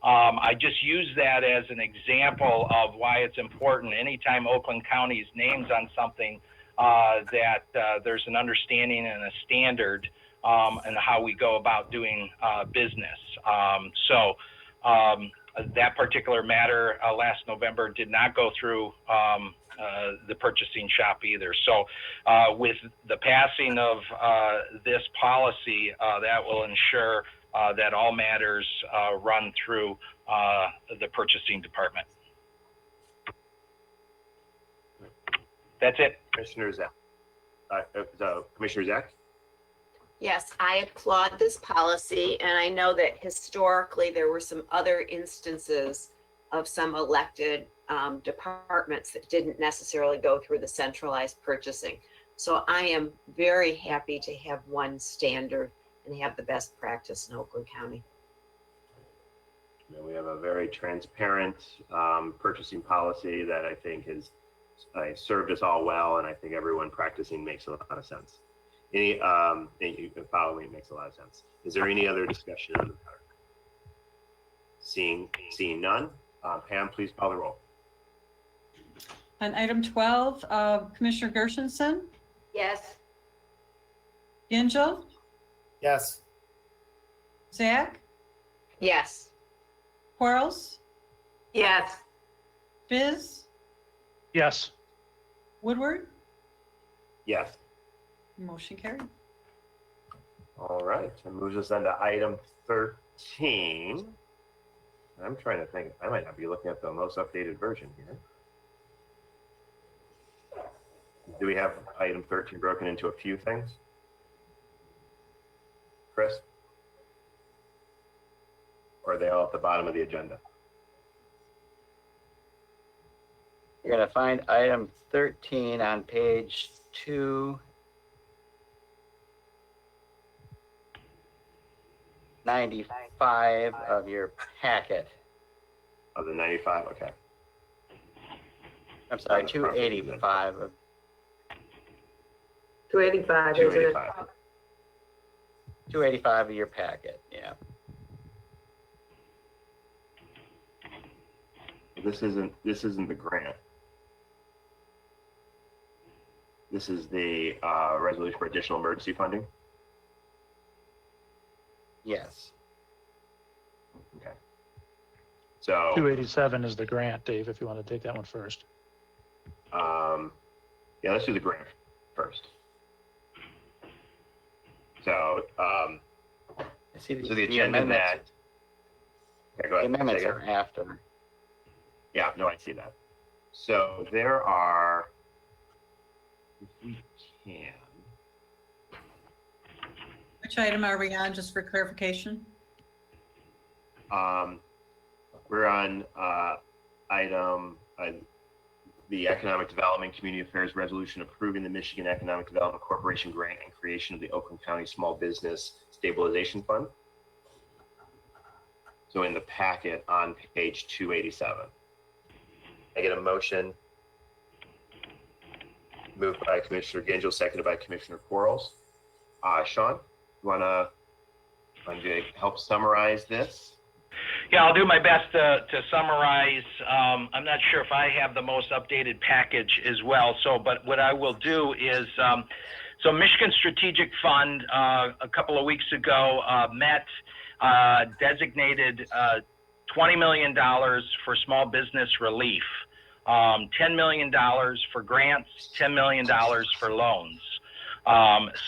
I just use that as an example of why it's important anytime Oakland County's names on something that there's an understanding and a standard and how we go about doing business. That particular matter last November did not go through the purchasing shop either. So with the passing of this policy, that will ensure that all matters run through the purchasing department. That's it. Commissioner Zach. Commissioner Zach? Yes, I applaud this policy, and I know that historically there were some other instances of some elected departments that didn't necessarily go through the centralized purchasing. So I am very happy to have one standard and have the best practice in Oakland County. We have a very transparent purchasing policy that I think has served us all well, and I think everyone practicing makes a lot of sense. You can follow me, it makes a lot of sense. Is there any other discussion on the matter? Seeing none, Pam, please call the roll. On item 12, Commissioner Gershenson, Yes. Gingell, Yes. Zach, Yes. Quarles, Yes. Biz, Yes. Woodward, Yes. motion carried. All right, that moves us on to item 13. I'm trying to think, I might not be looking at the most updated version here. Do we have item 13 broken into a few things? Chris? Or are they all at the bottom of the agenda? You're going to find item 13 on page 295 of your packet. Of the 95, okay. I'm sorry, 285 of 285, isn't it? 285. 285 of your packet, yeah. This isn't the grant. This is the resolution for additional emergency funding. Yes. Okay. So 287 is the grant, Dave, if you want to take that one first. yeah, let's do the grant first. So See, so the agenda that. Okay, go the ahead. amendments Say are again. after. Yeah, no, I see that. So there are, if we can, Which item are we on, just for clarification? we're on item, the Economic Development Community Affairs Resolution approving the Michigan Economic Development Corporation grant and creation of the Oakland County Small Business Stabilization Fund. So in the packet on page 287. I get a motion moved by Commissioner Gingell, seconded by Commissioner Quarles. Sean, you want to help summarize this? Yeah, I'll do my best to summarize. I'm not sure if I have the most updated package as well. But what I will do is, so Michigan Strategic Fund a couple of weeks ago met, designated $20 million for small business relief, $10 million for grants, $10 million for loans.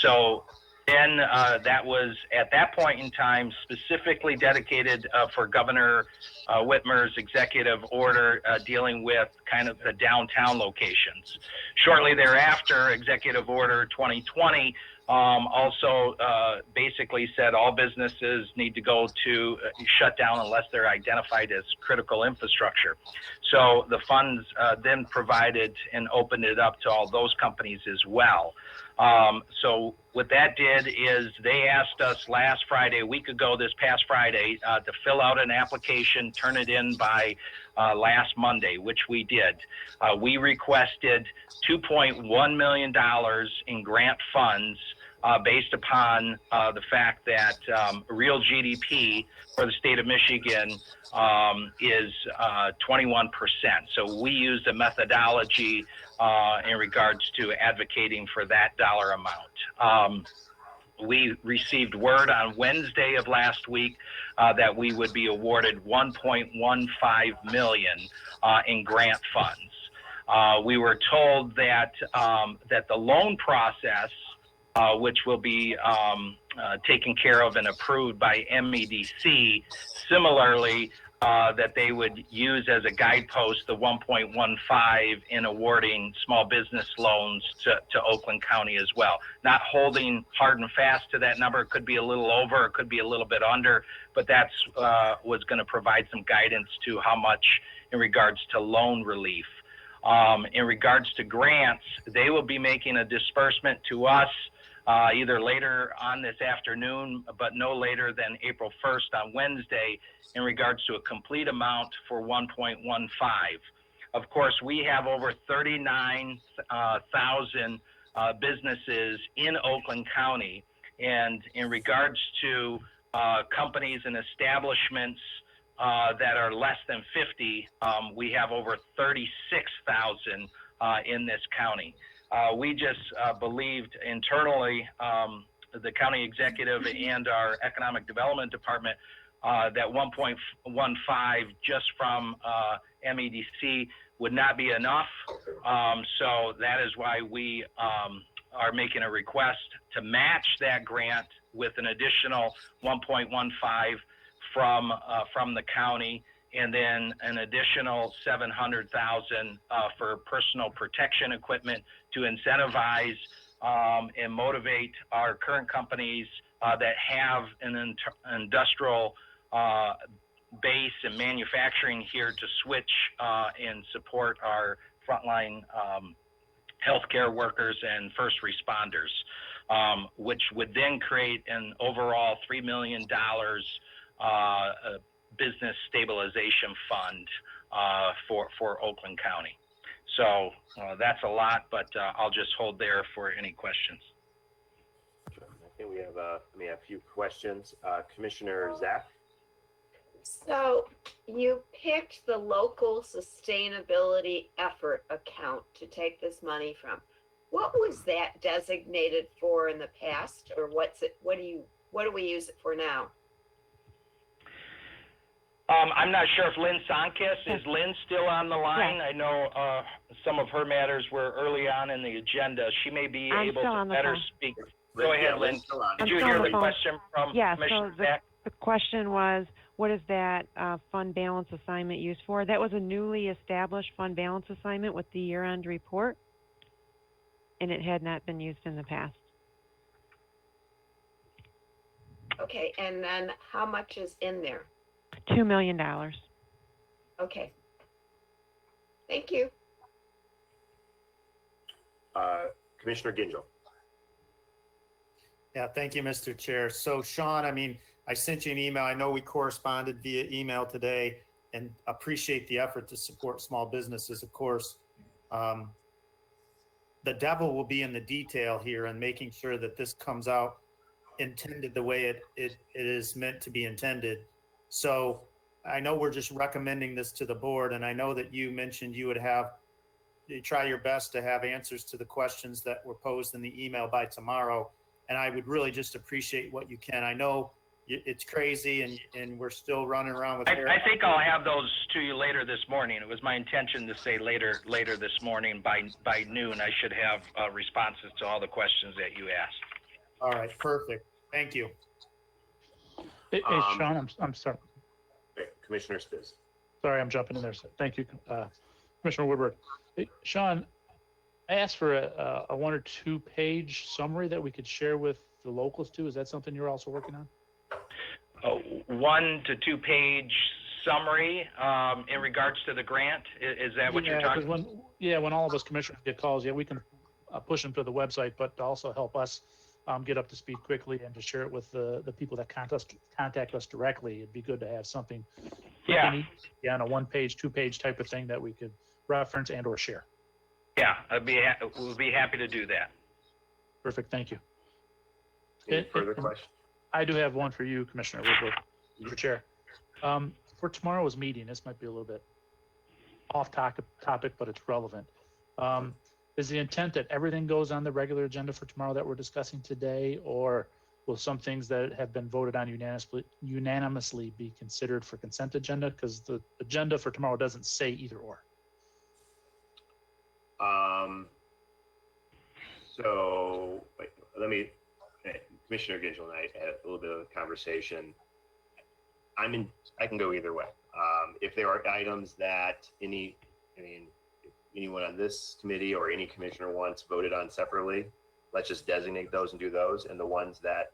So then that was at that point in time specifically dedicated for Governor Whitmer's executive order dealing with kind of the downtown locations. Shortly thereafter, Executive Order 2020 also basically said all businesses need to go to shut down unless they're identified as critical infrastructure. So the funds then provided and opened it up to all those companies as well. So what that did is they asked us last Friday, a week ago, this past Friday, to fill out an application, turn it in by last Monday, which we did. We requested $2.1 million in grant funds based upon the fact that real GDP for the state of Michigan is 21%. So we used a methodology in regards to advocating for that dollar amount. We received word on Wednesday of last week that we would be awarded $1.15 million in grant funds. We were told that that the loan process, which will be taken care of and approved by MEDC, similarly that they would use as a guidepost the 1.15 in awarding small business loans to Oakland County as well. Not holding hard and fast to that number. It could be a little over, it could be a little bit under, but that's was going to provide some guidance to how much in regards to loan relief. In regards to grants, they will be making a disbursement to us either later on this afternoon, but no later than April 1st on Wednesday in regards to a complete amount for 1.15. Of course, we have over 39,000 businesses in Oakland County. And in regards to companies and establishments that are less than 50, we have over 36,000 in this county. We just believed internally, the county executive and our economic development department, that 1.15 just from MEDC would not be enough. So that is why we are making a request to match that grant with an additional 1.15 from the county, and then an additional 700,000 for personal protection equipment to incentivize and motivate our current companies that have an industrial base and manufacturing here to switch and support our frontline healthcare workers and first responders, which would then create an overall $3 million business stabilization fund for Oakland County. So that's a lot, but I'll just hold there for any questions. I think we have a few questions. Commissioner Zach? So you picked the local sustainability effort account to take this money from. What was that designated for in the past, or what do we use it for now? I'm not sure if Lynn Sonkis, is Lynn still on the line? I know some of her matters were early on in the agenda. She may be able to better speak. Go ahead, Lynn. Did you hear the question from Commissioner Zach? The question was, what is that fund balance assignment used for? That was a newly established fund balance assignment with the year-end report, and it had not been used in the past. Okay, and then how much is in there? $2 million. Okay. Thank you. Commissioner Gingell. Yeah, thank you, Mr. Chair. So Sean, I mean, I sent you an email. I know we corresponded via email today, and appreciate the effort to support small businesses, of course. The devil will be in the detail here and making sure that this comes out intended the way it is meant to be intended. So I know we're just recommending this to the board, and I know that you mentioned you try your best to have answers to the questions that were posed in the email by tomorrow. And I would really just appreciate what you can. I know it's crazy and we're still running around with I think I'll have those to you later this morning. It was my intention to say later this morning by noon. I should have responses to all the questions that you asked. All right, perfect. Thank you. Hey, Sean, I'm sorry. Commissioner Spiz. Sorry, I'm jumping in there. So thank you, Commissioner Woodward. Hey, Sean, I asked for a 1 or 2 page summary that we could share with the locals too. Is that something you're also working on? 1 to 2 page summary in regards to the grant. Is that what you're talking about? When all of us commissioners get calls, we can push them to the website, but to also help us get up to speed quickly and to share it with the people that contact us directly. It'd be good to have something on a 1 page, 2 page type of thing that we could reference and or share. Yeah, we'll be happy to do that. Perfect, thank you. Any further questions? I do have one for you, Commissioner Woodward, your chair. For tomorrow's meeting, this might be a little bit off topic, but it's relevant. Is the intent that everything goes on the regular agenda for tomorrow that we're discussing today, or will some things that have been voted on unanimously be considered for consent agenda? Because the agenda for tomorrow doesn't say either or. So Commissioner Gingell and I had a little bit of a conversation. I can go either way. If there are items that anyone on this committee or any commissioner wants voted on separately, let's just designate those and do those. And the ones that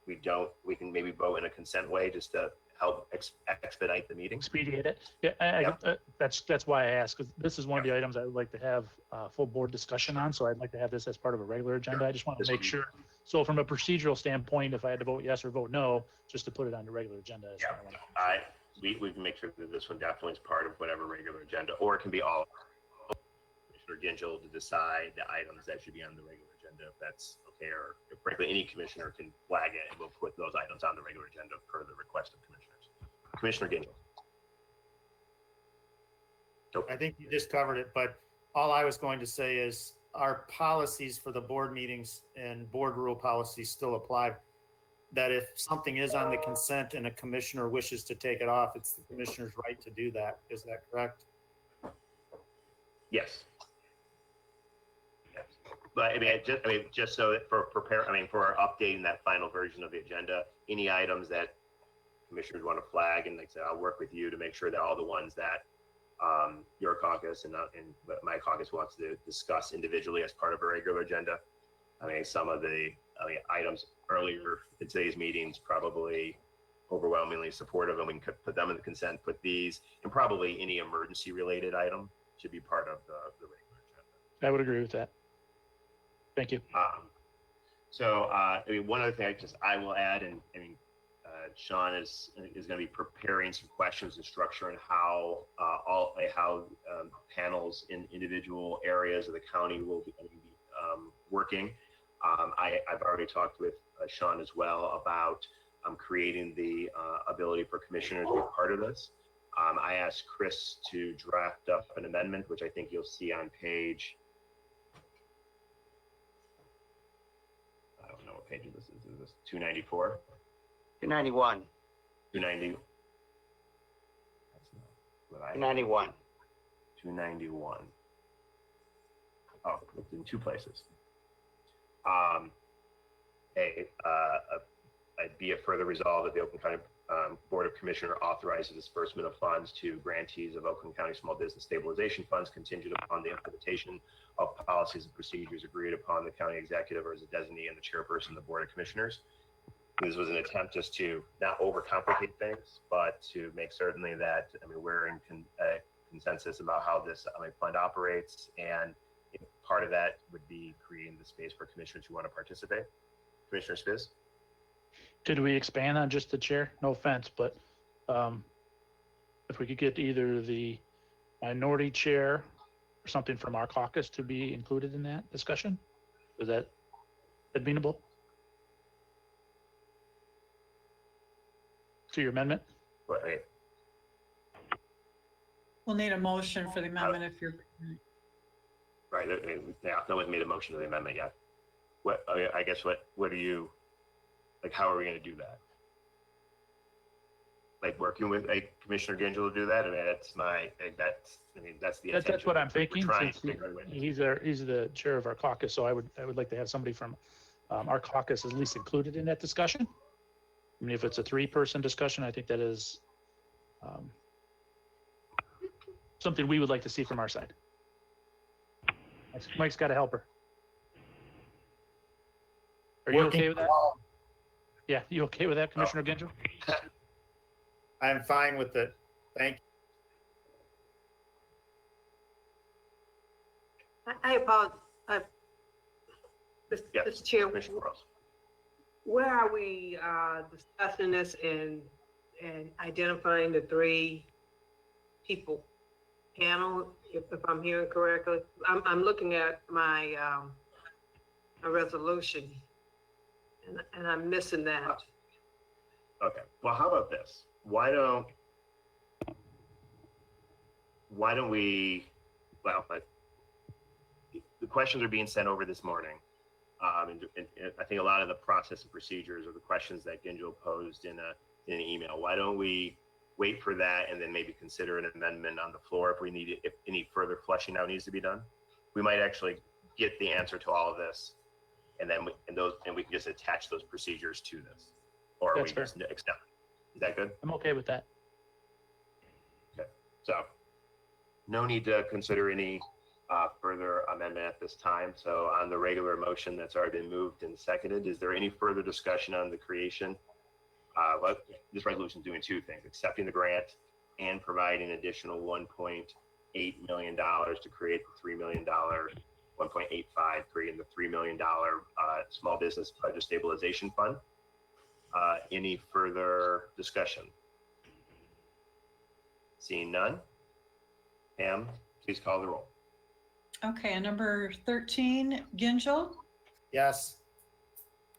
we don't, we can maybe vote in a consent way just to help expedite the meeting. Expedite it. Yeah, that's why I asked, because this is one of the items I would like to have full board discussion on. So I'd like to have this as part of a regular agenda. I just want to make sure. So from a procedural standpoint, if I had to vote yes or vote no, just to put it on the regular agenda. Is what I want to we can make sure that this one definitely is part of whatever regular agenda, or it can be all Commissioner Gingell to decide the items that should be on the regular agenda, if that's okay, or if frankly any commissioner can flag it and we'll put those items on the regular agenda per the request of commissioners. Commissioner Gingell. I think you just covered it, but all I was going to say is our policies for the board meetings and board rule policies still apply. That if something is on the consent and a commissioner wishes to take it off, it's the commissioner's right to do that. Is that correct? Yes. Yes. But just so that for updating that final version of the agenda, any items that commissioners want to flag, and like I said, I'll work with you to make sure that all the ones that your caucus and my caucus wants to discuss individually as part of a regular agenda. Some of the items earlier in today's meetings probably overwhelmingly supportive, and we can put them in the consent, put these, and probably any emergency related item should be part of the regular agenda. I would agree with that. Thank you. One other thing I will add, and Sean is going to be preparing some questions and structure on how panels in individual areas of the county will be working. I've already talked with Sean as well about creating the ability for commissioners to be part of this. I asked Chris to draft up an amendment, which I think you'll see on page, I don't know what page this is. Is this 294? 291. 290. That's not what I. 291. 291. Oh, it's in two places. Be it further resolved that the Oakland County Board of Commissioners authorizes disbursement of funds to grantees of Oakland County Small Business Stabilization Funds contingent upon the implementation of policies and procedures agreed upon the county executive or as a designee and the chairperson of the Board of Commissioners. This was an attempt just to not overcomplicate things, but to make certainly that we're in consensus about how this fund operates, and part of that would be creating the space for commissioners who want to participate. Commissioner Spiz? Could we expand on just the chair? No offense, but if we could get either the minority chair or something from our caucus to be included in that discussion, is that amenable to your amendment? Right. We'll need a motion for the amendment if you're. Right. Yeah, no one's made a motion to the amendment yet. What do you, how are we going to do that? Working with Commissioner Gingell to do that? That's the intention. That's what I'm thinking. Since He's the chair of our caucus, so I would like to have somebody from our caucus at least included in that discussion. If it's a 3-person discussion, I think that is something we would like to see from our side. Mike's got a helper. Are you okay with that? Yeah, you okay with that, Commissioner Gingell? I'm fine with it. Thank you. I apologize. Mr. Chair, where are we discussing this and identifying the 3 people panel, if I'm hearing correctly? I'm looking at my resolution, and I'm missing that. Okay. Well, how about this? Why don't we? Well, the questions are being sent over this morning, and I think a lot of the process and procedures are the questions that Gingell posed in an email. Why don't we wait for that and then maybe consider an amendment on the floor if we need it, if any further fleshing out needs to be done? We might actually get the answer to all of this, and then we can just attach those procedures to this, or we just accept. Is that good? I'm okay with that. So no need to consider any further amendment at this time. So on the regular motion that's already been moved and seconded, is there any further discussion on the creation? This resolution is doing two things: accepting the grant and providing additional $1.8 million to create the $3 million, 1.85, creating the $3 million small business budget stabilization fund. Any further discussion? Seeing none. Pam, please call the roll. Okay, and number 13, Gingell, Yes.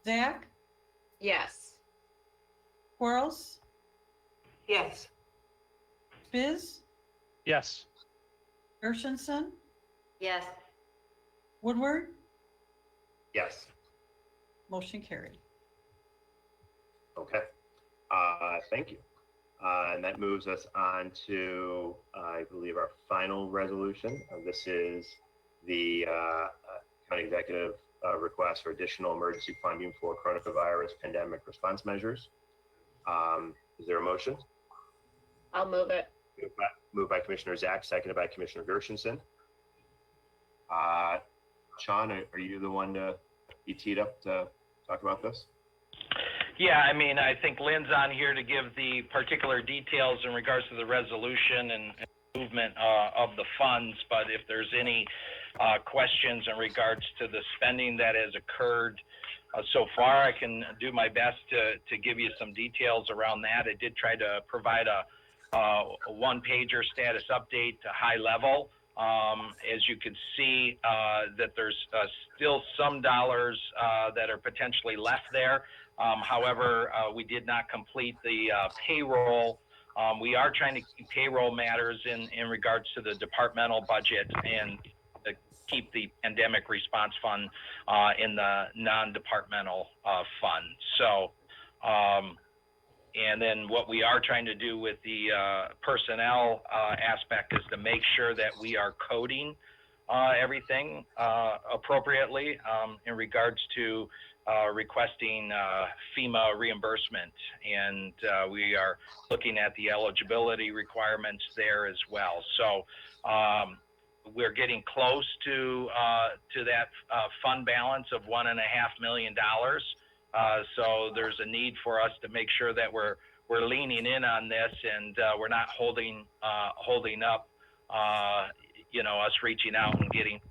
Zach, Yes. Quarles, Yes. Biz, Yes. Gershenson, Yes. Woodward, Yes. motion carried. Okay. Thank you. And that moves us on to, I believe, our final resolution. This is the county executive request for additional emergency funding for coronavirus pandemic response measures. Is there a motion? I'll move it. Moved by Commissioner Zach, seconded by Commissioner Gershenson. Sean, are you the one to be teed up to talk about this? Yeah, I mean, I think Lynn's on here to give the particular details in regards to the resolution and movement of the funds, but if there's any questions in regards to the spending that has occurred so far, I can do my best to give you some details around that. I did try to provide a one-pager status update to high level. As you can see, that there's still some dollars that are potentially left there. However, we did not complete the payroll. We are trying to keep payroll matters in regards to the departmental budget and to keep the pandemic response fund in the non-departmental fund. So, and then what we are trying to do with the personnel aspect is to make sure that we are coding everything appropriately in regards to requesting FEMA reimbursement. And we are looking at the eligibility requirements there as well. So we're getting close to that fund balance of $1.5 million. So there's a need for us to make sure that we're leaning in on this, and we're not holding up, us reaching out and getting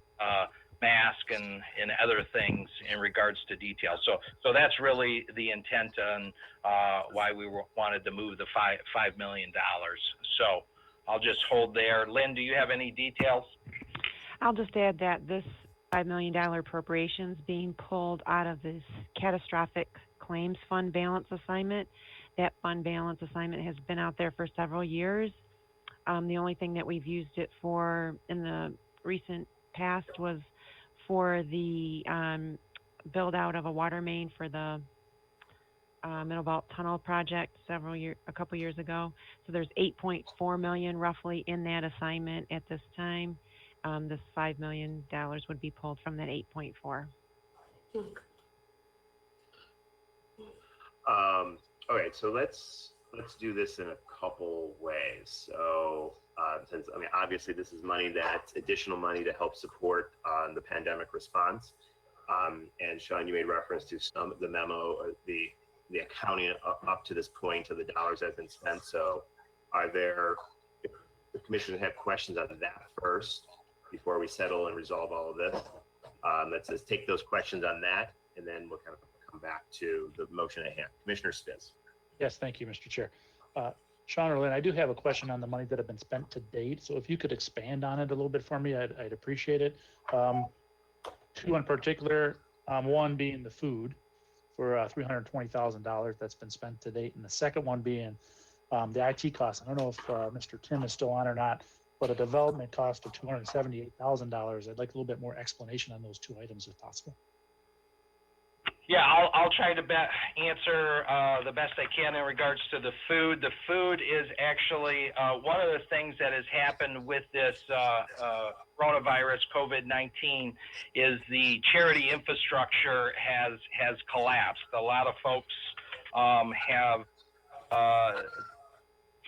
mask and other things in regards to details. So that's really the intent on why we wanted to move the $5 million. So I'll just hold there. Lynn, do you have any details? I'll just add that this $5 million appropriations being pulled out of this catastrophic claims fund balance assignment. That fund balance assignment has been out there for several years. The only thing that we've used it for in the recent past was for the build out of a water main for the Middle Belt Tunnel project a couple years ago. So there's $8.4 million roughly in that assignment at this time. This $5 million would be pulled from that 8.4. Okay, so let's do this in a couple ways. So since, I mean, obviously this is money that's additional money to help support the pandemic response. And Sean, you made reference to some of the memo, the accounting up to this point of the dollars that have been spent. So are there, if the commissioners have questions on that first before we settle and resolve all of this, that says take those questions on that, and then we'll kind of come back to the motion at hand. Commissioner Spitz. Yes, thank you, Mr. Chair. Sean or Lynn, I do have a question on the money that have been spent to date. So if you could expand on it a little bit for me, I'd appreciate it. Two in particular, one being the food for $320,000 that's been spent to date, and the second one being the IT costs. I don't know if Mr. Tim is still on or not, but a development cost of $278,000. I'd like a little bit more explanation on those two items if possible. Yeah, I'll try to answer the best I can in regards to the food. The food is actually one of the things that has happened with this coronavirus, COVID-19, is the charity infrastructure has collapsed. A lot of folks have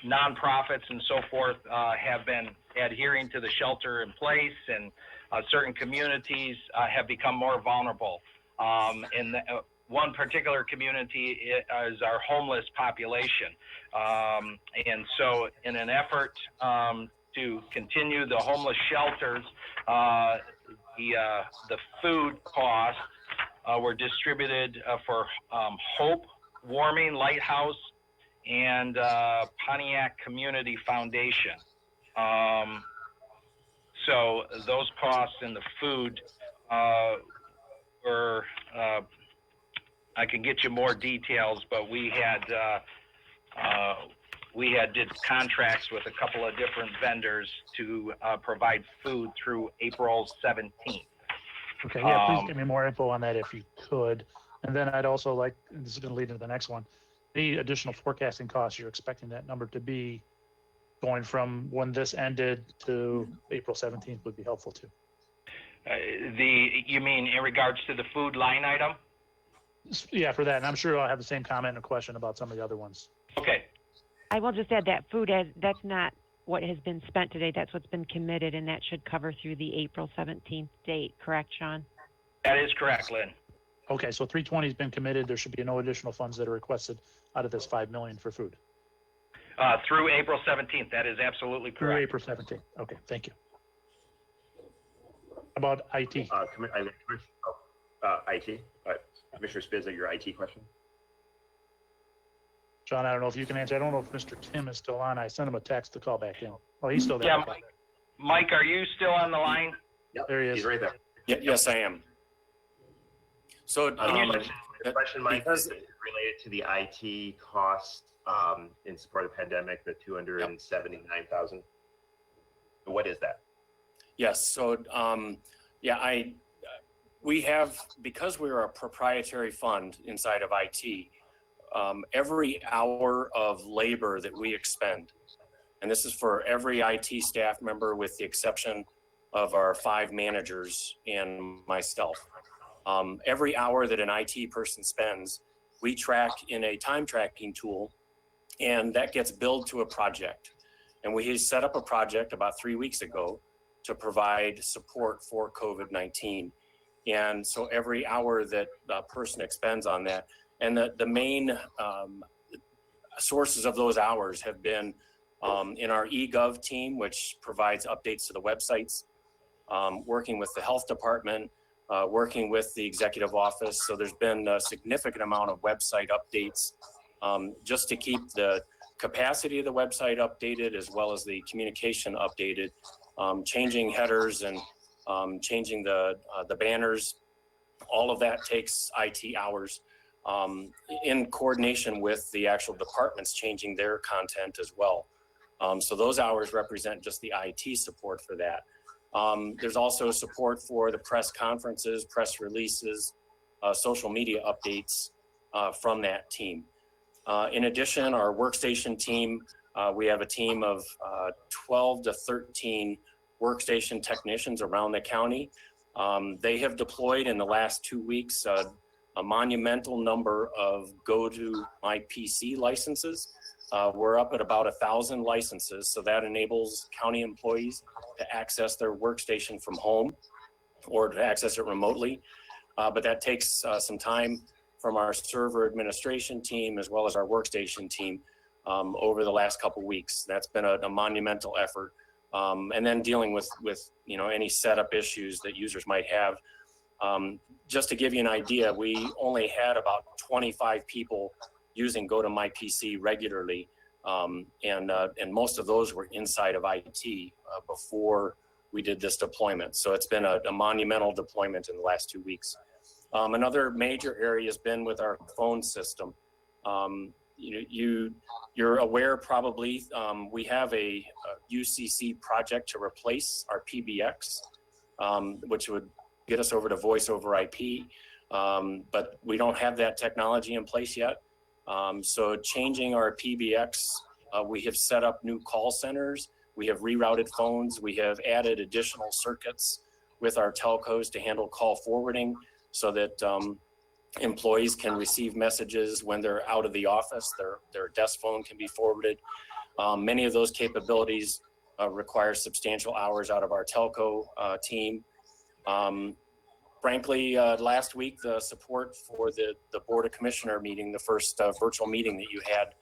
nonprofits and so forth have been adhering to the shelter in place, and certain communities have become more vulnerable. One particular community is our homeless population. And so in an effort to continue the homeless shelters, the food costs were distributed for Hope Warming Lighthouse and Pontiac Community Foundation. So those costs in the food were, I can get you more details, but we had did contracts with a couple of different vendors to provide food through April 17th. Okay, yeah, please give me more info on that if you could. And then I'd also like, and this is going to lead into the next one, the additional forecasting costs you're expecting that number to be going from when this ended to April 17th would be helpful too. You mean in regards to the food line item? Yeah, for that. And I'm sure I'll have the same comment and question about some of the other ones. Okay. I will just add that food, that's not what has been spent today. That's what's been committed, and that should cover through the April 17th date. Correct, Sean? That is correct, Lynn. Okay, so 320 has been committed. There should be no additional funds that are requested out of this $5 million for food. Through April 17th. That is absolutely correct. Through April 17th. Okay, thank you. About IT. IT. Commissioner Spizza, your IT question? John, I don't know if you can answer. I don't know if Mr. Tim is still on. I sent him a text to call back in. Oh, he's still there. Yeah, Mike, are you still on the line? Yep, there he is. He's right there. Yes, I am. So the question, Mike, is related to the IT cost in support of the pandemic, the $279,000. What is that? Yes. So, we have, because we're a proprietary fund inside of IT, every hour of labor that we expend, and this is for every IT staff member with the exception of our 5 managers and myself. Every hour that an IT person spends, we track in a time tracking tool, and that gets billed to a project. And we set up a project about 3 weeks ago to provide support for COVID-19. And so every hour that a person expends on that, and the main sources of those hours have been in our eGov team, which provides updates to the websites, working with the health department, working with the executive office. So there's been a significant amount of website updates just to keep the capacity of the website updated as well as the communication updated, changing headers and changing the banners. All of that takes IT hours in coordination with the actual departments changing their content as well. So those hours represent just the IT support for that. There's also support for the press conferences, press releases, social media updates from that team. In addition, our workstation team, we have a team of 12 to 13 workstation technicians around the county. They have deployed in the last 2 weeks a monumental number of GoToMyPC licenses. We're up at about 1,000 licenses, so that enables county employees to access their workstation from home or to access it remotely. But that takes some time from our server administration team as well as our workstation team over the last couple weeks. That's been a monumental effort. And then dealing with any setup issues that users might have. Just to give you an idea, we only had about 25 people using GoToMyPC regularly, and most of those were inside of IT before we did this deployment. So it's been a monumental deployment in the last 2 weeks. Another major area has been with our phone system. You're aware probably we have a UCC project to replace our PBX, which would get us over to voice over IP, but we don't have that technology in place yet. So changing our PBX, we have set up new call centers, we have rerouted phones, we have added additional circuits with our telcos to handle call forwarding so that employees can receive messages when they're out of the office. Their desk phone can be forwarded. Many of those capabilities require substantial hours out of our telco team. Frankly, last week, the support for the Board of Commissioner meeting, the first virtual meeting that you had,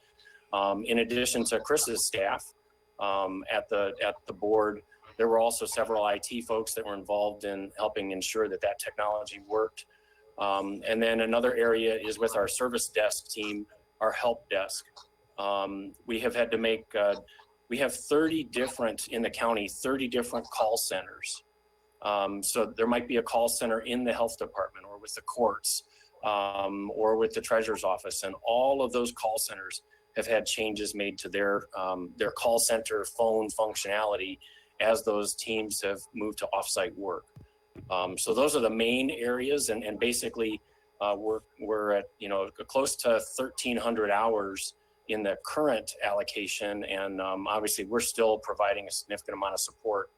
in addition to Chris's staff at the board, there were also several IT folks that were involved in helping ensure that that technology worked. And then another area is with our service desk team, our help desk. We have had to make, we have 30 different, in the county, 30 different call centers. So there might be a call center in the health department or with the courts or with the treasurer's office. And all of those call centers have had changes made to their call center phone functionality as those teams have moved to offsite work. So those are the main areas, and basically we're at, you know, close to 1,300 hours in the current allocation, and obviously we're still providing a significant amount of support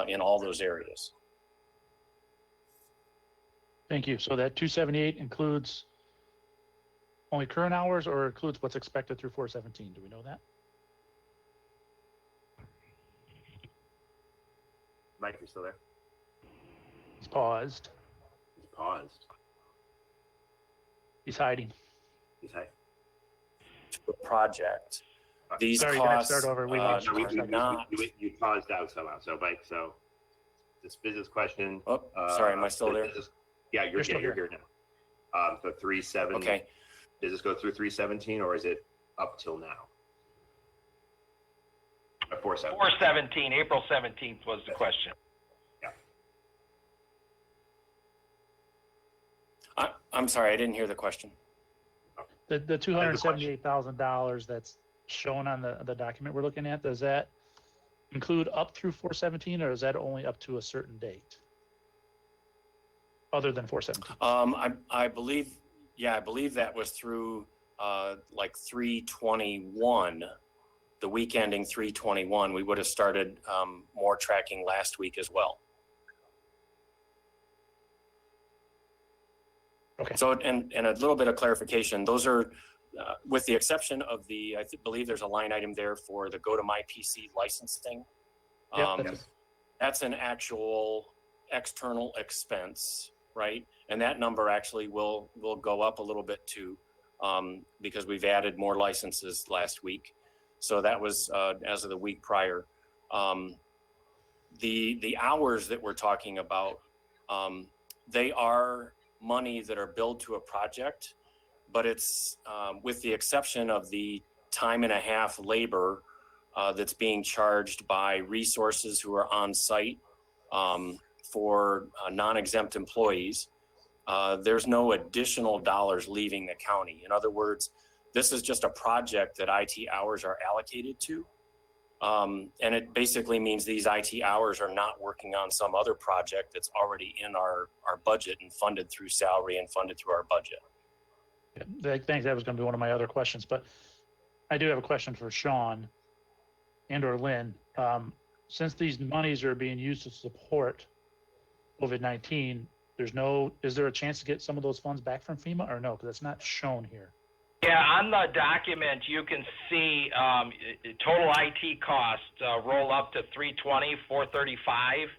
in all those areas. Thank you. So that 278 includes only current hours, or includes what's expected through 417? Do we know that? Mike, you still there? He's paused. He's paused. He's hiding. He's hiding. The project. These Sorry, you gotta costs start over. We lost you. You paused out somehow. So, Mike, so this business question. Oh, sorry, am I still there? Yeah, you're still here now. So 370. Okay. Does this go through 317 or is it up till now? 417. 417, April 17th was the question. I'm sorry, I didn't hear the question. The $278,000 that's shown on the document we're looking at, does that include up through 417, or is that only up to a certain date? Other than 417? I believe, yeah, I believe that was through like 321, the week ending 321. We would have started more tracking last week as well. Okay. So, and a little bit of clarification, those are, with the exception of the, believe there's a line item there for the Go to My PC licensing. That's an actual external expense, right? And that number actually will go up a little bit too, because we've added more licenses last week. So that was as of the week prior. The hours that we're talking about, they are money that are billed to a project, but it's with the exception of the time and a half labor that's being charged by resources who are on site for non-exempt employees. There's no additional dollars leaving the county. In other words, this is just a project that IT hours are allocated to. And it basically means these IT hours are not working on some other project that's already in our budget and funded through salary and funded through our budget. Yeah, thanks. That was going to be one of my other questions, but I do have a question for Sean and or Lynn. Since these monies are being used to support COVID-19, is there a chance to get some of those funds back from FEMA or no? Because it's not shown here. Yeah, on the document, you can see total IT costs roll up to 435.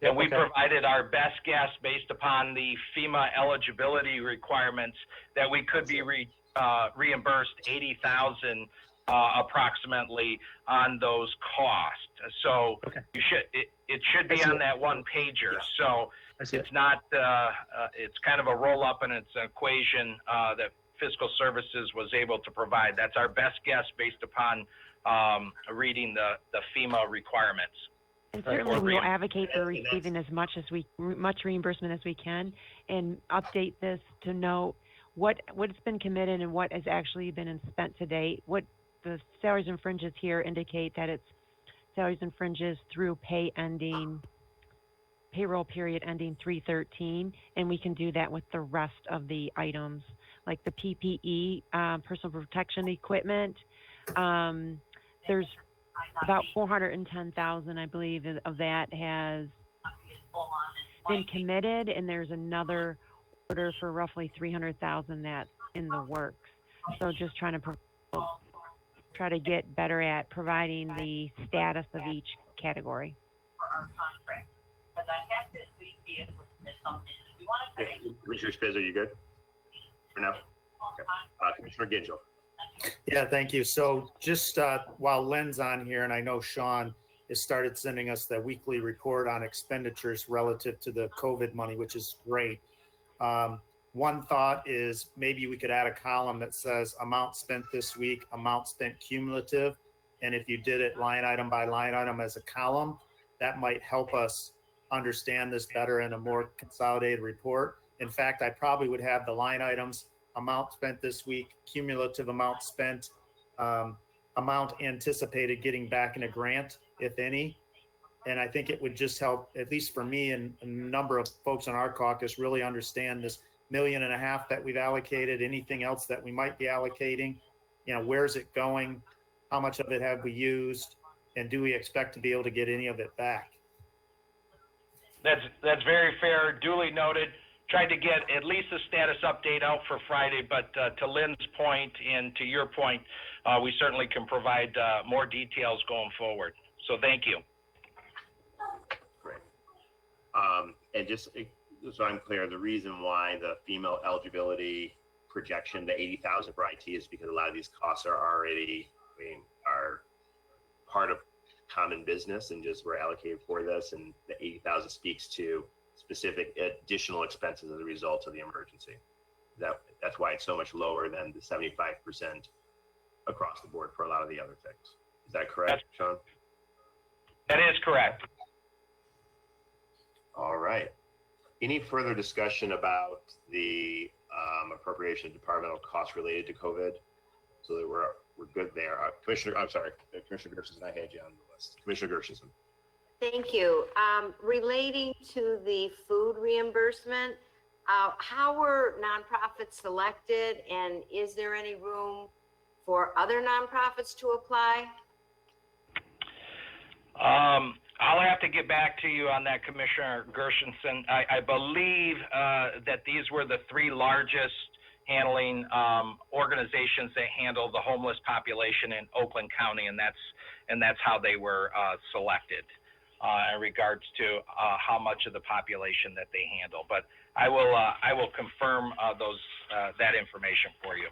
And we provided our best guess based upon the FEMA eligibility requirements that we could be reimbursed $80,000 approximately on those costs. So it should be on that one pager. So it's not, it's kind of a roll up and it's an equation that Fiscal Services was able to provide. That's our best guess based upon reading the FEMA requirements. And certainly we will advocate for receiving as much reimbursement as we can, and update this to know what's been committed and what has actually been spent to date. What the salaries and fringes here indicate that it's salaries and fringes through payroll period ending 3/13, and we can do that with the rest of the items like the PPE, personal protection equipment. There's about 410,000, I believe, of that has been committed, and there's another order for roughly 300,000 that's in the works. So just trying to try to get better at providing the status of each category. Commissioner Spiz, are you good for now? Okay. Commissioner Gingell. Yeah, thank you. So just while Len's on here, and I know Sean has started sending us the weekly report on expenditures relative to the COVID money, which is great. One thought is maybe we could add a column that says amount spent this week, amount spent cumulative. And if you did it line item by line item as a column, that might help us understand this better in a more consolidated report. In fact, I probably would have the line items, amount spent this week, cumulative amount spent, amount anticipated getting back in a grant, if any. And I think it would just help, at least for me and a number of folks on our caucus, really understand this $1.5 million that we've allocated, anything else that we might be allocating, you know, where's it going? How much of it have we used? And do we expect to be able to get any of it back? That's very fair, duly noted. Tried to get at least a status update out for Friday, but to Lynn's point and to your point, we certainly can provide more details going forward. So thank you. Great. And just so I'm clear, the reason why the female eligibility projection, the 80,000 for IT, is because a lot of these costs are already, are part of common business and just were allocated for this, and the 80,000 speaks to specific additional expenses as a result of the emergency. That's why it's so much lower than the 75% across the board for a lot of the other things. Is that correct, Sean? That is correct. All right. Any further discussion about the appropriation of departmental costs related to COVID? So that we're good there. Commissioner Gershenson, I had you on the list. Commissioner Gershenson. Thank you. Relating to the food reimbursement, how were nonprofits selected, and is there any room for other nonprofits to apply? I'll have to get back to you on that, Commissioner Gershenson. I believe that these were the three largest handling organizations that handle the homeless population in Oakland County, and that's how they were selected in regards to how much of the population that they handle. But I will confirm that information for you.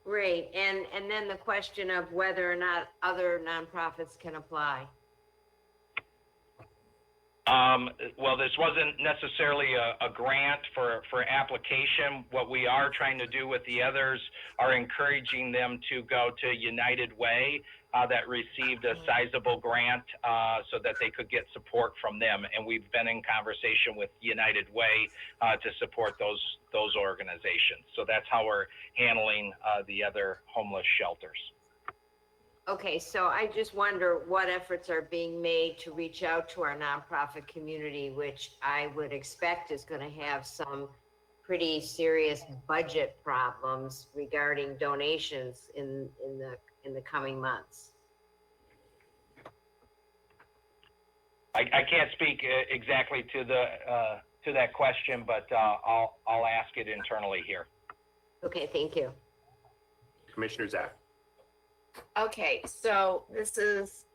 Great. And then the question of whether or not other nonprofits can apply. Well, this wasn't necessarily a grant for application. What we are trying to do with the others are encouraging them to go to United Way that received a sizable grant so that they could get support from them. And we've been in conversation with United Way to support those organizations. So that's how we're handling the other homeless shelters. Okay, so I just wonder what efforts are being made to reach out to our nonprofit community, which I would expect is going to have some pretty serious budget problems regarding donations in the coming months. I can't speak exactly to that question, but I'll ask it internally here. Okay, thank you. Commissioner Zach. Okay, so this is,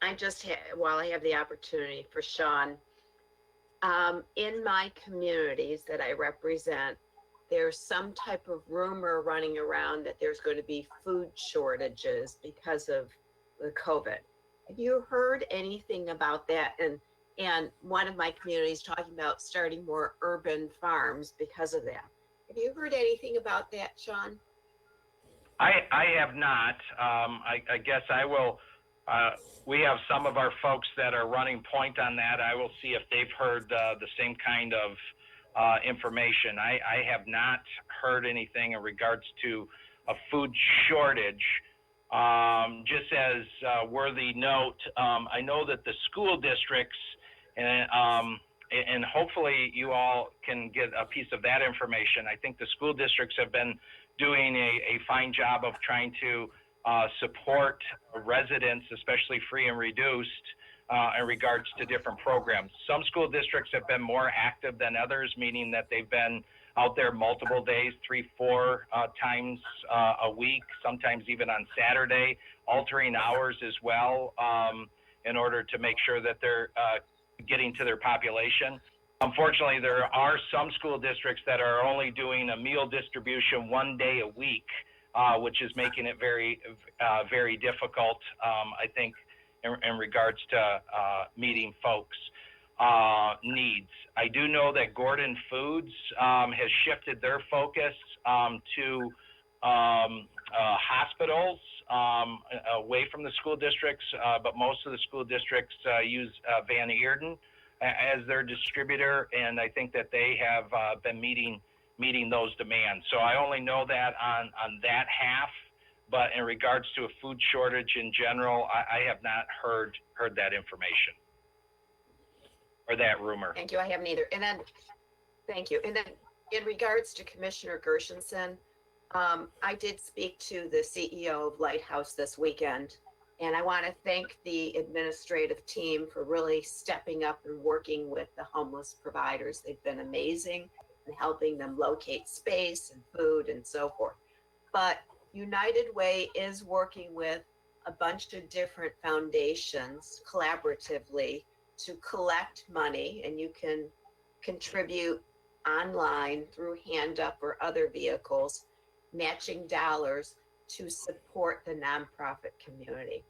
while I have the opportunity for Sean, in my communities that I represent, there's some type of rumor running around that there's going to be food shortages because of the COVID. Have you heard anything about that? And one of my communities talking about starting more urban farms because of that. Have you heard anything about that, Sean? I have not. I guess I will. We have some of our folks that are running point on that. I will see if they've heard the same kind of information. I have not heard anything in regards to a food shortage. Just as a worthy note, I know that the school districts, and hopefully you all can get a piece of that information. I think the school districts have been doing a fine job of trying to support residents, especially free and reduced, in regards to different programs. Some school districts have been more active than others, meaning that they've been out there multiple days, 3-4 times a week, sometimes even on Saturday, altering hours as well in order to make sure that they're getting to their population. Unfortunately, there are some school districts that are only doing a meal distribution 1 day a week, which is making it very, very difficult, I think, in regards to meeting folks' needs. I do know that Gordon Foods has shifted their focus to hospitals away from the school districts, but most of the school districts use Van Eerden as their distributor, and I think that they have been meeting those demands. So I only know that on that half, but in regards to a food shortage in general, I have not heard that information or that rumor. Thank you. I haven't either. And then, thank you. And then in regards to Commissioner Gershenson, I did speak to the CEO of Lighthouse this weekend, and I want to thank the administrative team for really stepping up and working with the homeless providers. They've been amazing in helping them locate space and food and so forth. But United Way is working with a bunch of different foundations collaboratively to collect money, and you can contribute online through Hand Up or other vehicles, matching dollars to support the nonprofit community.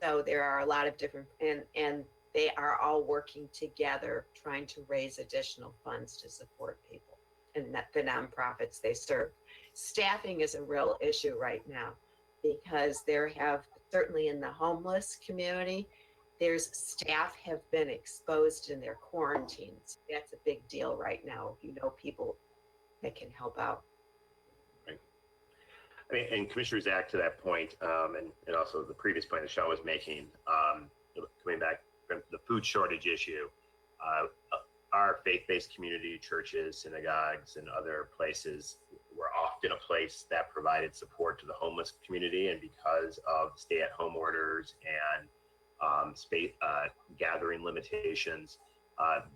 So there are a lot of different, and they are all working together trying to raise additional funds to support people and the nonprofits they serve. Staffing is a real issue right now because there have, certainly in the homeless community, there's staff have been exposed in their quarantines. That's a big deal right now. You know, people that can help out. I mean, and Commissioner Zach, to that point, and also the previous point that Sean was making, coming back from the food shortage issue, our faith-based community, churches, synagogues, and other places were often a place that provided support to the homeless community. And because of stay-at-home orders and space gathering limitations,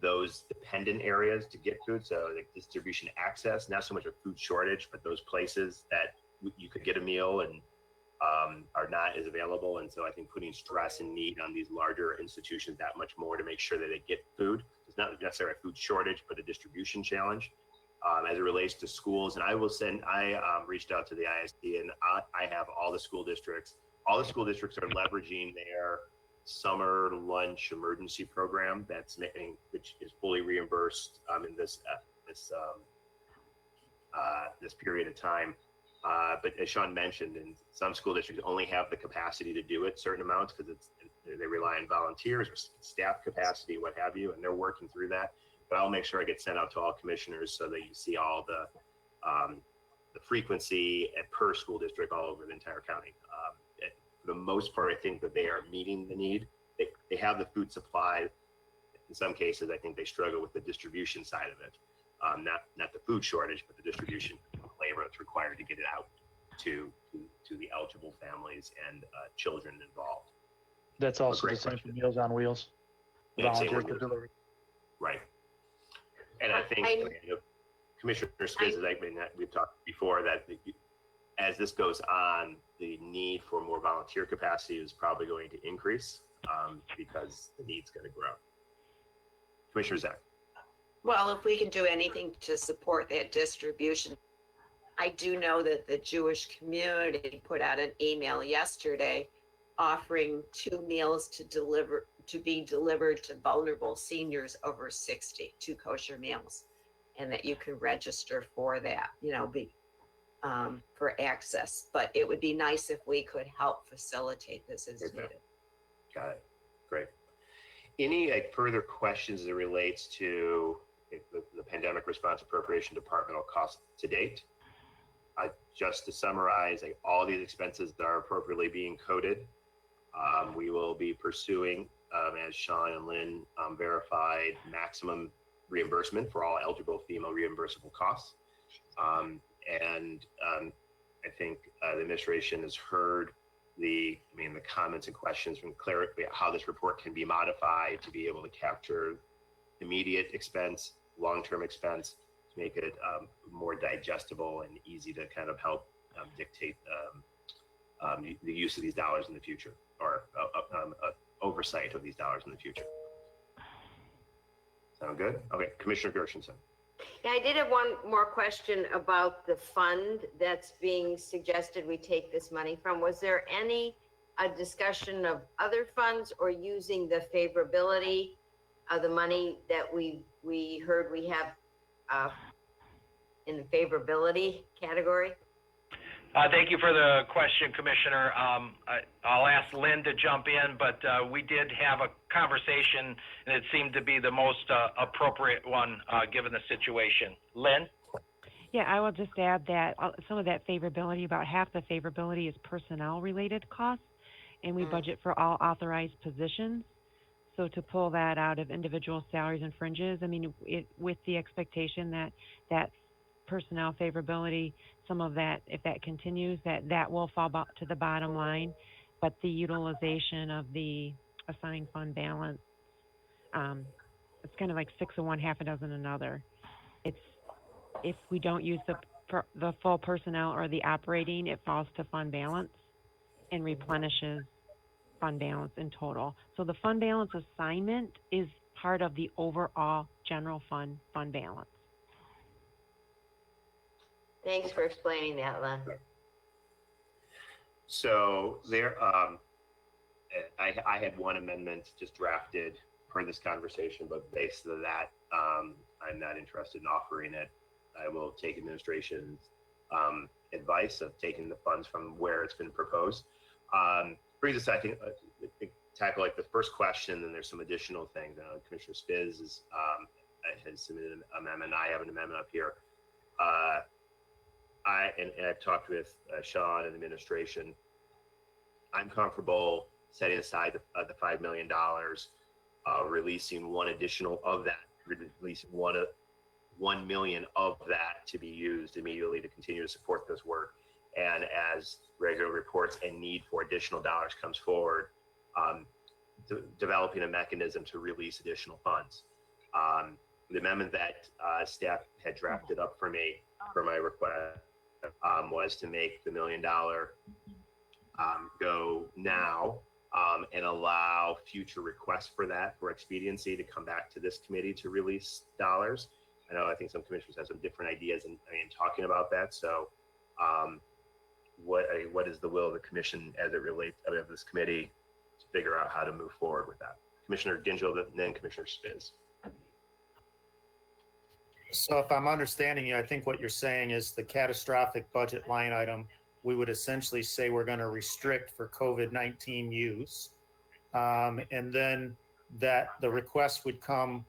those dependent areas to get food, so like distribution access, not so much a food shortage, but those places that you could get a meal and are not as available. And so I think putting stress and need on these larger institutions that much more to make sure that they get food. It's not necessarily a food shortage, but a distribution challenge as it relates to schools. And I reached out to the ISD, and I have all the school districts are leveraging their summer lunch emergency program which is fully reimbursed in this period of time. But as Sean mentioned, in some school districts only have the capacity to do it certain amounts because they rely on volunteers or staff capacity, what have you, and they're working through that. But I'll make sure I get sent out to all commissioners so that you see all the frequency per school district all over the entire county. For the most part, I think that they are meeting the need. They have the food supply. In some cases, I think they struggle with the distribution side of it. Not the food shortage, but the distribution labor that's required to get it out to the eligible families and children involved. That's also the same for Meals on Wheels. Volunteers for delivery. Right. And I think Commissioner Spiz, we've talked before that as this goes on, the need for more volunteer capacity is probably going to increase because the need's going to grow. Commissioner Zach. Well, if we can do anything to support that distribution, I do know that the Jewish community put out an email yesterday offering 2 meals to be delivered to vulnerable seniors over 60, 2 kosher meals, and that you can register for that, for access. But it would be nice if we could help facilitate this as needed. Got it. Great. Any further questions as it relates to the pandemic response appropriation departmental costs to date? Just to summarize, all these expenses that are appropriately being coded. We will be pursuing, as Sean and Lynn verified, maximum reimbursement for all eligible FEMA reimbursable costs. I think the administration has heard the comments and questions from clarify how this report can be modified to be able to capture immediate expense, long-term expense, make it more digestible and easy to kind of help dictate the use of these dollars in the future, or oversight of these dollars in the future. Sound good? Okay, Commissioner Gershenson. Yeah, I did have one more question about the fund that's being suggested we take this money from. Was there any discussion of other funds or using the favorability of the money that we heard we have in the favorability category? Thank you for the question, Commissioner. I'll ask Lynn to jump in, but we did have a conversation, and it seemed to be the most appropriate one given the situation. Lynn? Yeah, I will just add that some of that favorability, about half the favorability is personnel-related costs, and we budget for all authorized positions. So to pull that out of individual salaries and fringes, I mean, with the expectation that personnel favorability, some of that, if that continues, that will fall to the bottom line. But the utilization of the assigned fund balance, it's kind of like 6 of one, half a dozen another. It's, if we don't use the full personnel or the operating, it falls to fund balance and replenishes fund balance in total. So the fund balance assignment is part of the overall general fund balance. Thanks for explaining that, Lynn. So there, I had one amendment just drafted per this conversation, but based on that, I'm not interested in offering it. I will take administration's advice of taking the funds from where it's been proposed. Brings us, I think, tackle like the first question, and there's some additional things. Commissioner Spiz has submitted an amendment. I have an amendment up here. I've talked with Sean and administration. I'm comfortable setting aside the $5 million, releasing one additional of that, releasing $1 million of that to be used immediately to continue to support this work. And as regular reports and need for additional dollars comes forward, developing a mechanism to release additional funds. The amendment that staff had drafted up for me for my request was to make the $1 million go now and allow future requests for that for expediency to come back to this committee to release dollars. I think some commissioners have some different ideas in talking about that. So what is the will of the commission as it relates of this committee to figure out how to move forward with that? Commissioner Gingell, then Commissioner Spiz. So if I'm understanding you, I think what you're saying is the catastrophic budget line item, we would essentially say we're going to restrict for COVID-19 use. And then that the request would come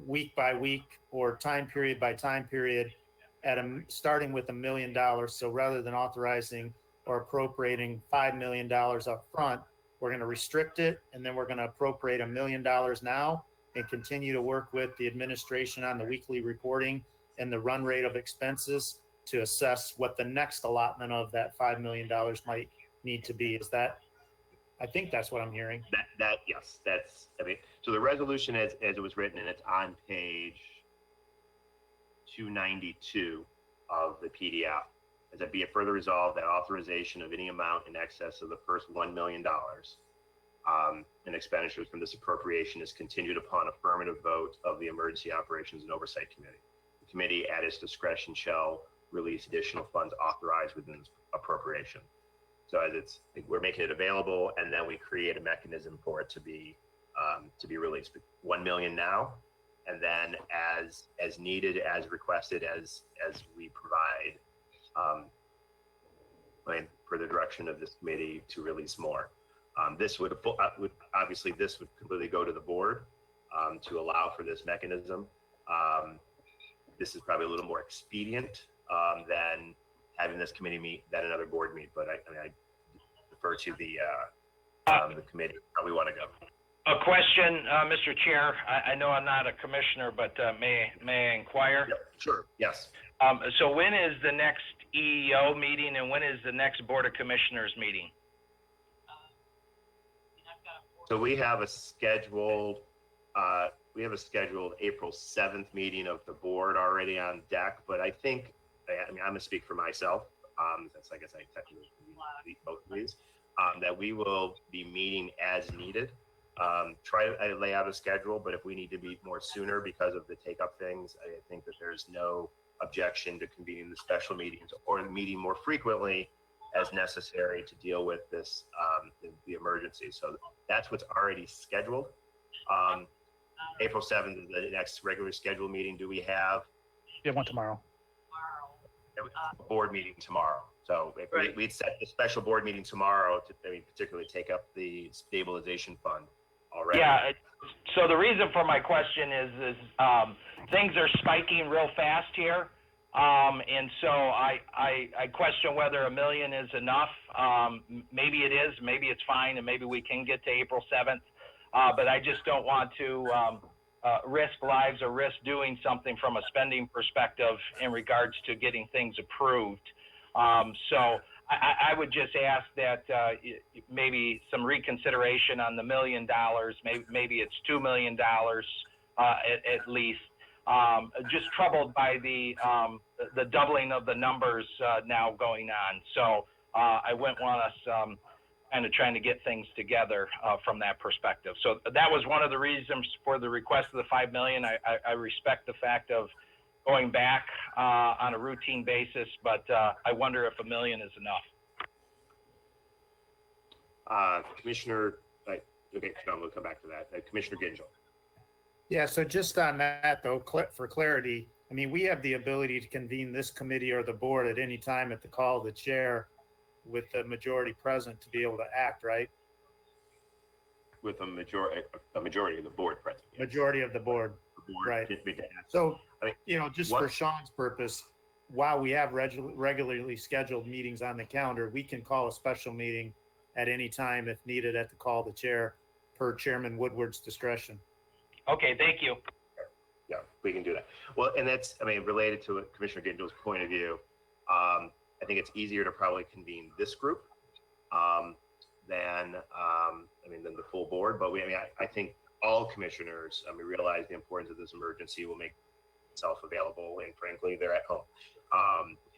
week by week or time period by time period at starting with $1 million. So rather than authorizing or appropriating $5 million up front, we're going to restrict it, and then we're going to appropriate $1 million now and continue to work with the administration on the weekly reporting and the run rate of expenses to assess what the next allotment of that $5 million might need to be. Is that, I think that's what I'm hearing. Yes, that's, so the resolution as it was written, and it's on page 292 of the PDF, is that be it further resolved that authorization of any amount in excess of the first $1 million in expenditures from this appropriation is continued upon affirmative vote of the Emergency Operations and Oversight Committee. The committee at its discretion shall release additional funds authorized within this appropriation. So as we're making it available, and then we create a mechanism for it to be released. $1 million now, and then as needed, as requested, as we provide, for the direction of this committee to release more. This would obviously completely go to the board to allow for this mechanism. This is probably a little more expedient than having this committee meet than another board meet, but I defer to the committee how we want to go. A question, Mr. Chair. I know I'm not a commissioner, but may I inquire? Yep, sure. Yes. So when is the next EEO meeting, and when is the next Board of Commissioners meeting? So we have a scheduled we have a scheduled April 7th meeting of the board already on deck, but I think, I mean, I'm gonna speak for myself, since I guess I technically lead both of these, that we will be meeting as needed. Try to lay out a schedule, but if we need to meet more sooner because of the take up things, I think that there's no objection to convening the special meetings or meeting more frequently as necessary to deal with this, the emergency. So that's what's already scheduled. April 7th is the next regular scheduled meeting. Do we have? We have one tomorrow. Board meeting tomorrow. So if we'd set the special board meeting tomorrow to particularly take up the stabilization fund already. Yeah. So the reason for my question is things are spiking real fast here. And so I question whether $1 million is enough. Maybe it is, maybe it's fine, and maybe we can get to April 7th. But I just don't want to risk lives or risk doing something from a spending perspective in regards to getting things approved. So I would just ask that maybe some reconsideration on the $1 million. Maybe it's $2 million at least. Just troubled by the doubling of the numbers now going on. So I wouldn't want us kind of trying to get things together from that perspective. So that was one of the reasons for the request of the $5 million. I respect the fact of going back on a routine basis, but I wonder if $1 million is enough. Commissioner, okay, John, we'll come back to that. Commissioner Gingell. Yeah, so just on that though, for clarity, I mean, we have the ability to convene this committee or the board at any time at the call of the chair with the majority present to be able to act, right? With a majority of the board present. Yes. Majority of the board, right? So, you know, just for Sean's purpose, while we have regularly scheduled meetings on the calendar, we can call a special meeting at any time if needed at the call of the chair per Chairman Woodward's discretion. Okay, thank you. Yeah, we can do that. Well, and that's, I mean, related to Commissioner Gingell's point of view, I think it's easier to probably convene this group than the full board. But I think all commissioners, realize the importance of this emergency, will make itself available, and frankly, they're at home.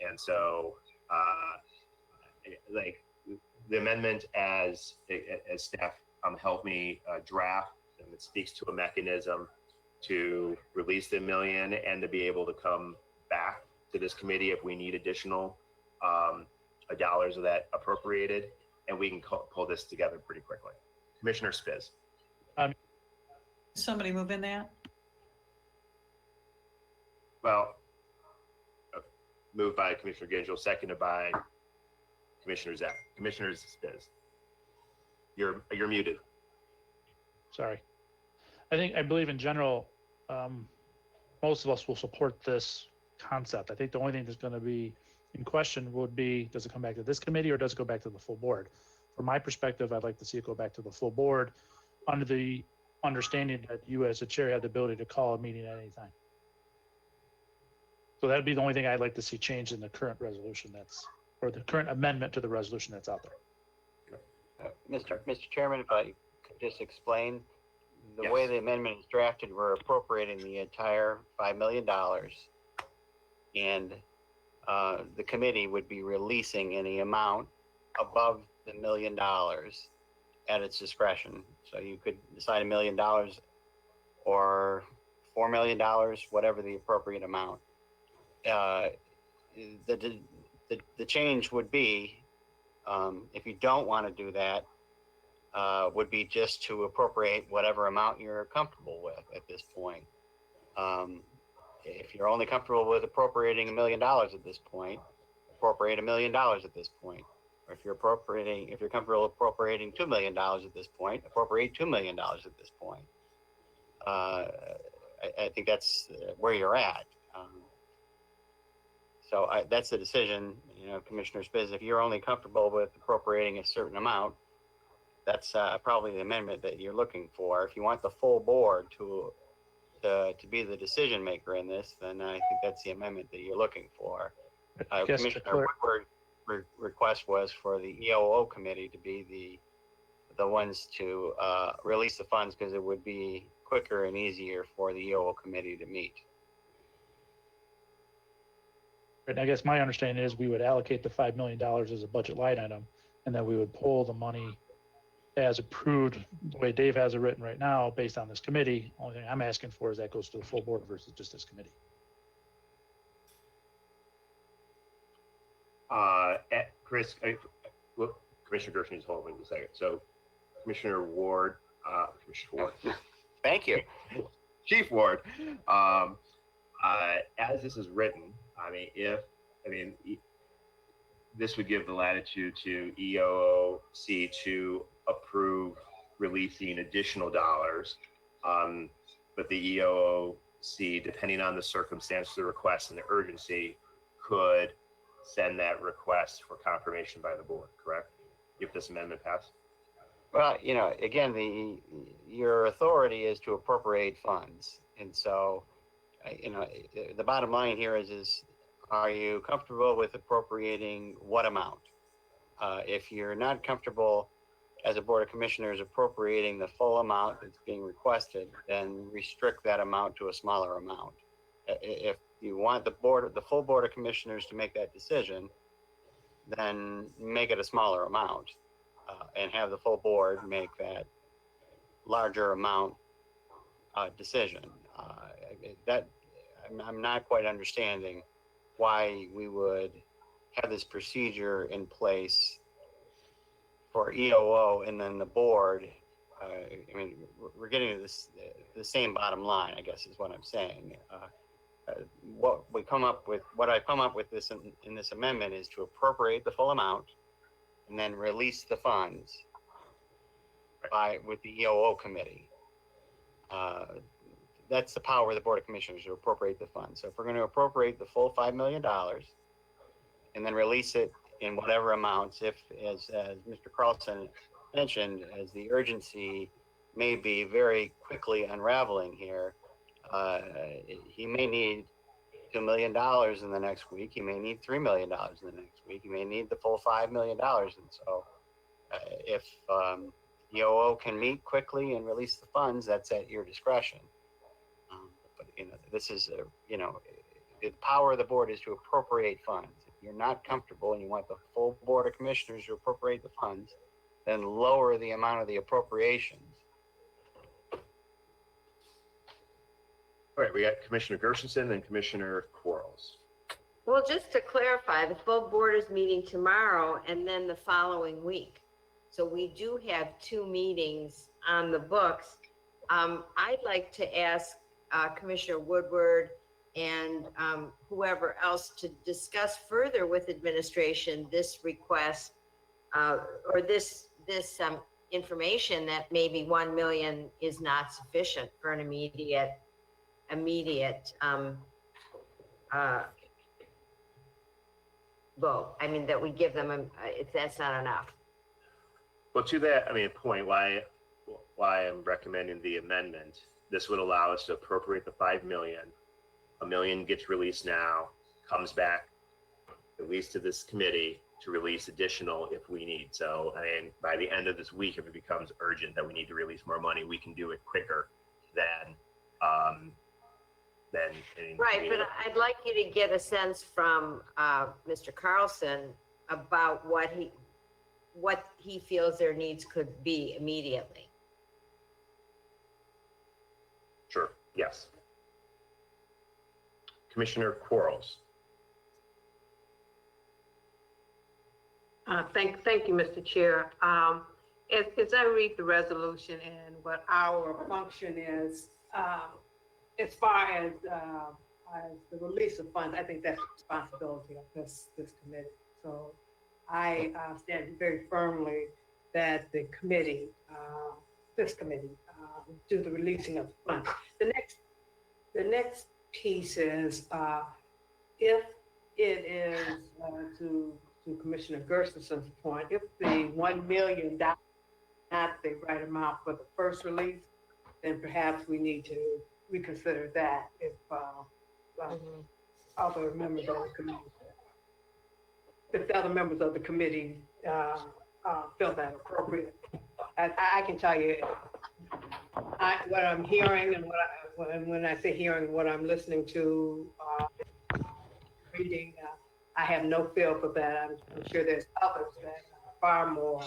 And so, like the amendment as staff helped me draft, and it speaks to a mechanism to release the $1 million and to be able to come back to this committee if we need additional dollars of that appropriated, and we can pull this together pretty quickly. Commissioner Spiz. Somebody move in that? Well, moved by Commissioner Gingell, seconded by Commissioner Zach. Commissioner Spiz, you're muted. Sorry. I believe in general, most of us will support this concept. I think the only thing that's going to be in question would be, does it come back to this committee or does it go back to the full board? From my perspective, I'd like to see it go back to the full board under the understanding that you as the chair have the ability to call a meeting at any time. So that'd be the only thing I'd like to see changed in the current resolution or the current amendment to the resolution that's out there. Mr. Chairman, if I could just explain the way the amendment is drafted, we're appropriating the entire $5 million, and the committee would be releasing any amount above the $1 million at its discretion. So you could decide $1 million or $4 million, whatever the appropriate amount. The change would be, if you don't want to do that, would be just to appropriate whatever amount you're comfortable with at this point. If you're only comfortable with appropriating $1 million at this point, appropriate $1 million at this point. Or if you're comfortable appropriating $2 million at this point, appropriate $2 million at this point. I think that's where you're at. So that's the decision, Commissioner Spiz. If you're only comfortable with appropriating a certain amount, that's probably the amendment that you're looking for. If you want the full board to be the decision maker in this, then I think that's the amendment that you're looking for. Commissioner Woodward's request was for the EOO committee to be the ones to release the funds, because it would be quicker and easier for the EOO committee to meet. And I guess my understanding is we would allocate the $5 million as a budget line item, and then we would pull the money as approved, the way Dave has it written right now, based on this committee. Only thing I'm asking for is that goes to the full board versus just this committee. Chris, well, Commissioner Gershon is holding a second. So Commissioner Ward, Thank you. Chief Ward, as this is written, this would give the latitude to EOC to approve releasing additional dollars. But the EOC, depending on the circumstance of the request and the urgency, could send that request for confirmation by the board, correct? If this amendment passed? Well, again, your authority is to appropriate funds. And so, the bottom line here is are you comfortable with appropriating what amount? If you're not comfortable as a Board of Commissioners appropriating the full amount that's being requested, then restrict that amount to a smaller amount. If you want the full Board of Commissioners to make that decision, then make it a smaller amount and have the full board make that larger amount decision. I'm not quite understanding why we would have this procedure in place for EOO and then the board. We're getting to the same bottom line, I guess is what I'm saying. What I've come up with this in this amendment is to appropriate the full amount and then release the funds with the EOO committee. That's the power of the Board of Commissioners to appropriate the funds. So if we're going to appropriate the full $5 million and then release it in whatever amounts, if, as Mr. Carlson mentioned, as the urgency may be very quickly unraveling here, he may need $2 million in the next week. He may need $3 million in the next week. He may need the full $5 million. And so if EOO can meet quickly and release the funds, that's at your discretion. But this is, the power of the board is to appropriate funds. If you're not comfortable and you want the full Board of Commissioners to appropriate the funds, then lower the amount of the appropriations. All right, we got Commissioner Gershenson and Commissioner Quarles. Well, just to clarify, the full board is meeting tomorrow and then the following week. So we do have 2 meetings on the books. I'd like to ask Commissioner Woodward and whoever else to discuss further with administration this request or this information that maybe 1 million is not sufficient for an immediate vote. That we give them if that's not enough. Well, to that, point why I'm recommending the amendment, this would allow us to appropriate the 5 million. $1 million gets released now, comes back, at least to this committee to release additional if we need. So, by the end of this week, if it becomes urgent that we need to release more money, we can do it quicker than. Right, but I'd like you to get a sense from Mr. Carlson about what he feels their needs could be immediately. Sure, yes. Commissioner Quarles. Thank you, Mr. Chair. As I read the resolution and what our function is, as far as the release of funds, I think that's the responsibility of this committee. So I stand very firmly that the committee, this committee, do the releasing of funds. The next piece is if it is to Commissioner Gersonson's point, if the $1 million not the right amount for the first release, then perhaps we need to reconsider that if other members of the committee, if the other members of the committee feel that appropriate. I can tell you, what I'm hearing and when I say hearing, what I'm listening to, reading, I have no feel for that. I'm sure there's others that are far more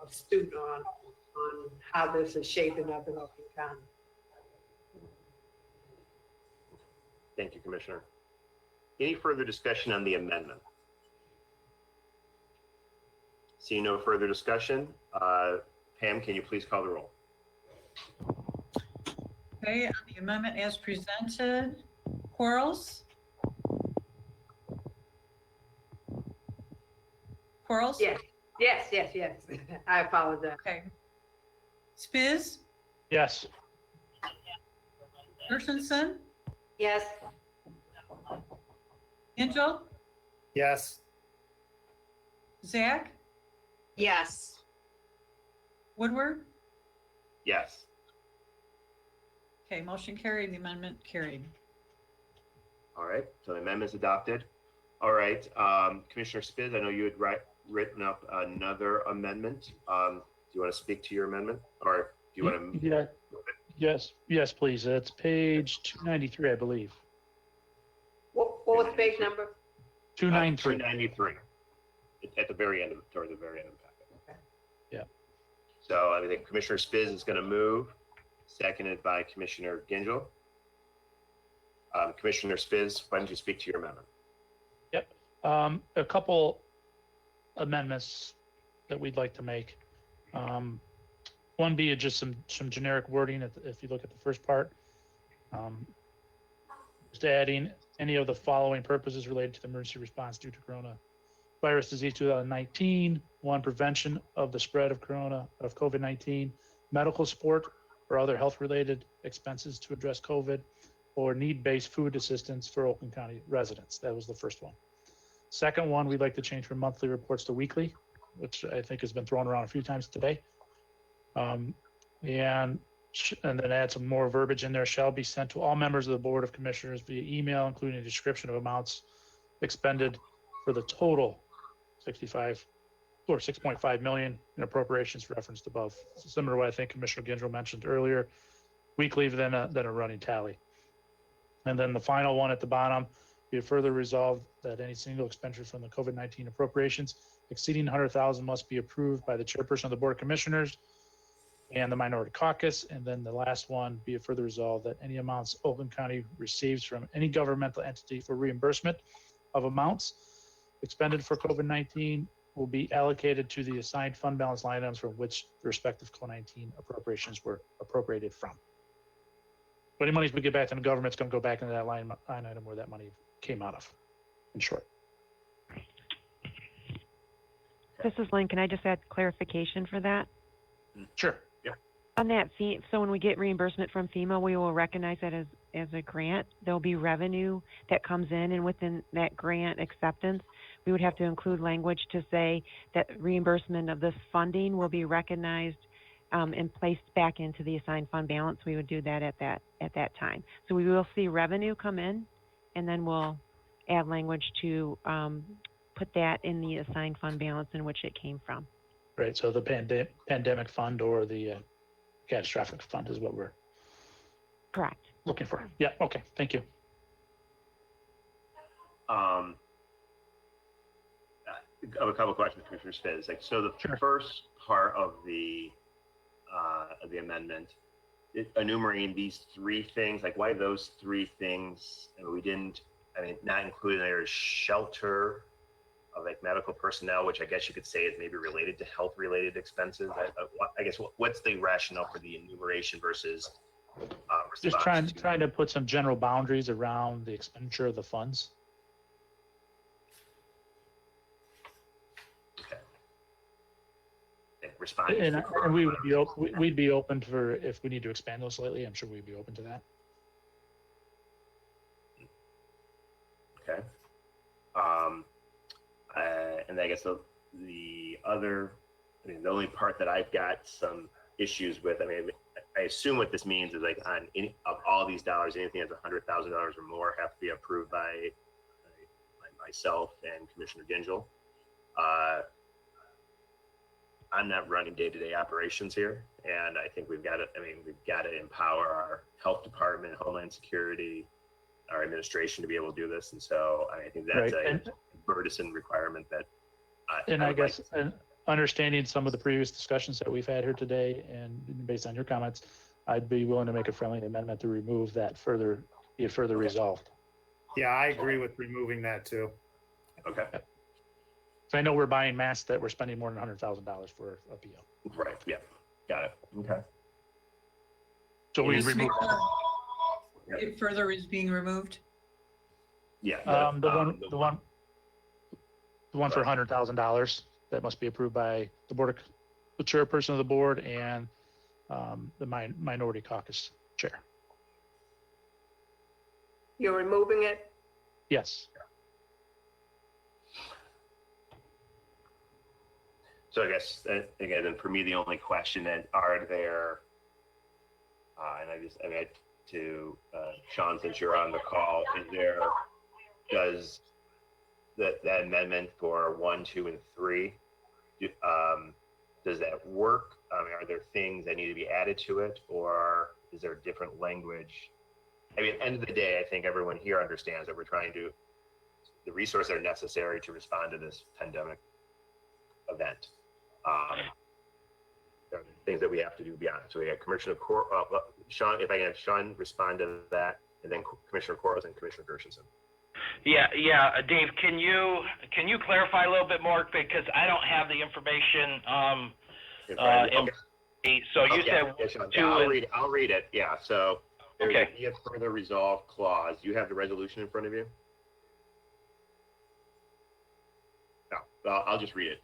astute on how this is shaping up in Oakland County. Thank you, Commissioner. Any further discussion on the amendment? Seeing no further discussion, Pam, can you please call the roll? Okay, on the amendment as presented, Quarles? Quarles? Yes. I apologize. Okay. Spiz? Yes. Gershenson? Yes. Angel? Yes. Zach? Yes. Woodward? Yes. Okay, motion carried, the amendment carried. All right, so the amendment's adopted. All right, Commissioner Spiz, I know you had written up another amendment. Do you want to speak to your amendment, or do you want to? Yeah. Yes, please. It's page 293, I believe. What was the page number? 293. 293. At the very end of toward the very end of the packet. Okay. Yeah. So I think Commissioner Spiz is going to move, seconded by Commissioner Gingell. Commissioner Spiz, why don't you speak to your amendment? Yep. A couple amendments that we'd like to make. One be just some generic wording if you look at the first part. Just adding any of the following purposes related to the emergency response due to coronavirus disease 2019. One, prevention of the spread of COVID-19, medical support or other health-related expenses to address COVID, or need-based food assistance for Oakland County residents. That was the first one. Second one, we'd like to change from monthly reports to weekly, which I think has been thrown around a few times today. And then add some more verbiage in there. Shall be sent to all members of the Board of Commissioners via email, including a description of amounts expended for the total 6.5 million in appropriations referenced above. So similar to what I think Commissioner Gingell mentioned earlier, weekly than a running tally. And then the final one at the bottom, be it further resolved that any single expenditure from the COVID-19 appropriations exceeding 100,000 must be approved by the chairperson of the Board of Commissioners and the Minority Caucus. And then the last one, be it further resolved that any amounts Oakland County receives from any governmental entity for reimbursement of amounts expended for COVID-19 will be allocated to the assigned fund balance line items from which the respective COVID-19 appropriations were appropriated from. But any monies we get back to the government's going to go back into that line item where that money came out of, in short. This is Lynn. Can I just add clarification for that? Sure. Yeah. On that fee, so when we get reimbursement from FEMA, we will recognize that as a grant. There'll be revenue that comes in, and within that grant acceptance, we would have to include language to say that reimbursement of this funding will be recognized and placed back into the assigned fund balance. We would do that at that time. So we will see revenue come in, and then we'll add language to put that in the assigned fund balance in which it came from. Right. So the pandemic fund or the catastrophic fund is what we're correct looking for. Yeah. Okay. Thank you. I have a couple of questions, Commissioner Spiz. Like, so the first part of the amendment, enumerating these three things, like why those three things? And we didn't, not including there is shelter of like medical personnel, which I guess you could say is maybe related to health related expenses. I guess what's the rationale for the enumeration versus just trying to put some general boundaries around the expenditure of the funds. Responding and we would be we'd be open for if we need to expand those slightly. I'm sure we'd be open to that. Okay. And I guess the other, the only part that I've got some issues with, I assume what this means is like on any of all these dollars, anything that's $100,000 or more have to be approved by myself and Commissioner Gingell. I'm not running day-to-day operations here, and I think we've got to empower our health department, Homeland Security, our administration to be able to do this. And so I think that's Right. a burdensome requirement that And I guess, and understanding some of the previous discussions that we've had here today, and based on your comments, I'd be willing to make a friendly amendment to remove that further, be it further resolved. Yeah, I agree with removing that too. Okay. So I know we're buying masks that we're spending more than $100,000 for a PO. Right. Yeah. Got it. Okay. So we Just remove. make sure it further is being removed. Yeah. The one for $100,000 that must be approved by the chairperson of the board and the minority caucus chair. You're removing it? Yes. So I guess again, and for me, the only question then are there, to Sean, since you're on the call, does that amendment for 1, 2, and 3, does that work? Are there things that need to be added to it, or is there different language? At the end of the day, I think everyone here understands that we're trying to, the resources are necessary to respond to this pandemic event. There are things that we have to do beyond. So we have Commissioner Sean, if I can have Sean respond to that, and then Commissioner Quarles and Commissioner Gershenson. Yeah, Dave, can you clarify a little bit more, because I don't have the information. So you said yes, Sean. 2 Yeah, I'll read it. Yeah. So there's Okay. a be it further resolved clause. You have the resolution in front of you? No, I'll just read it.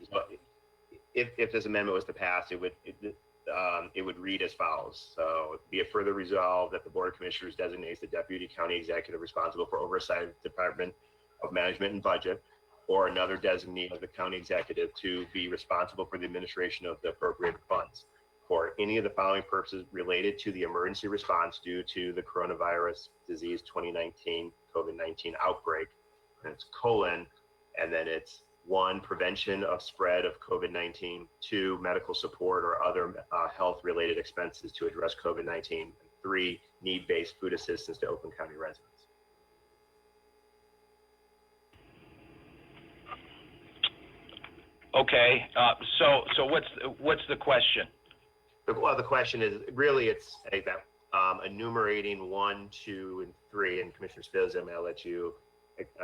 If this amendment was to pass, it would read as follows. So be it further resolved that the Board of Commissioners designates the Deputy County Executive responsible for oversight of the Department of Management and Budget, or another designee of the County Executive to be responsible for the administration of the appropriated funds for any of the following purposes related to the emergency response due to the coronavirus disease 2019 COVID-19 outbreak. And it's colon, and then it's 1, prevention of spread of COVID-19, 2, medical support or other health-related expenses to address COVID-19, and 3, need-based food assistance to Oakland County residents. Okay, so what's the question? Well, the question is really it's enumerating 1, 2, and 3, and Commissioner Spizza, I'll let you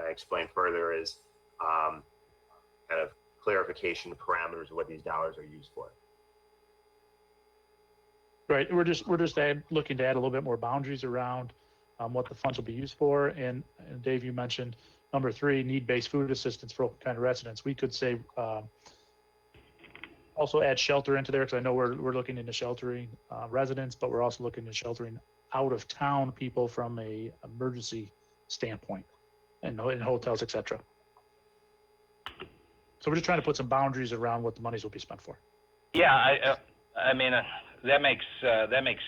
explain further, is kind of clarification parameters of what these dollars are used for. Right. We're just looking to add a little bit more boundaries around what the funds will be used for. And Dave, you mentioned number 3, need-based food assistance for Oakland County residents. We could say also add shelter into there, because I know we're looking into sheltering residents, but we're also looking at sheltering out of town people from a emergency standpoint, and in hotels, etc. So we're just trying to put some boundaries around what the monies will be spent for. Yeah, I mean that makes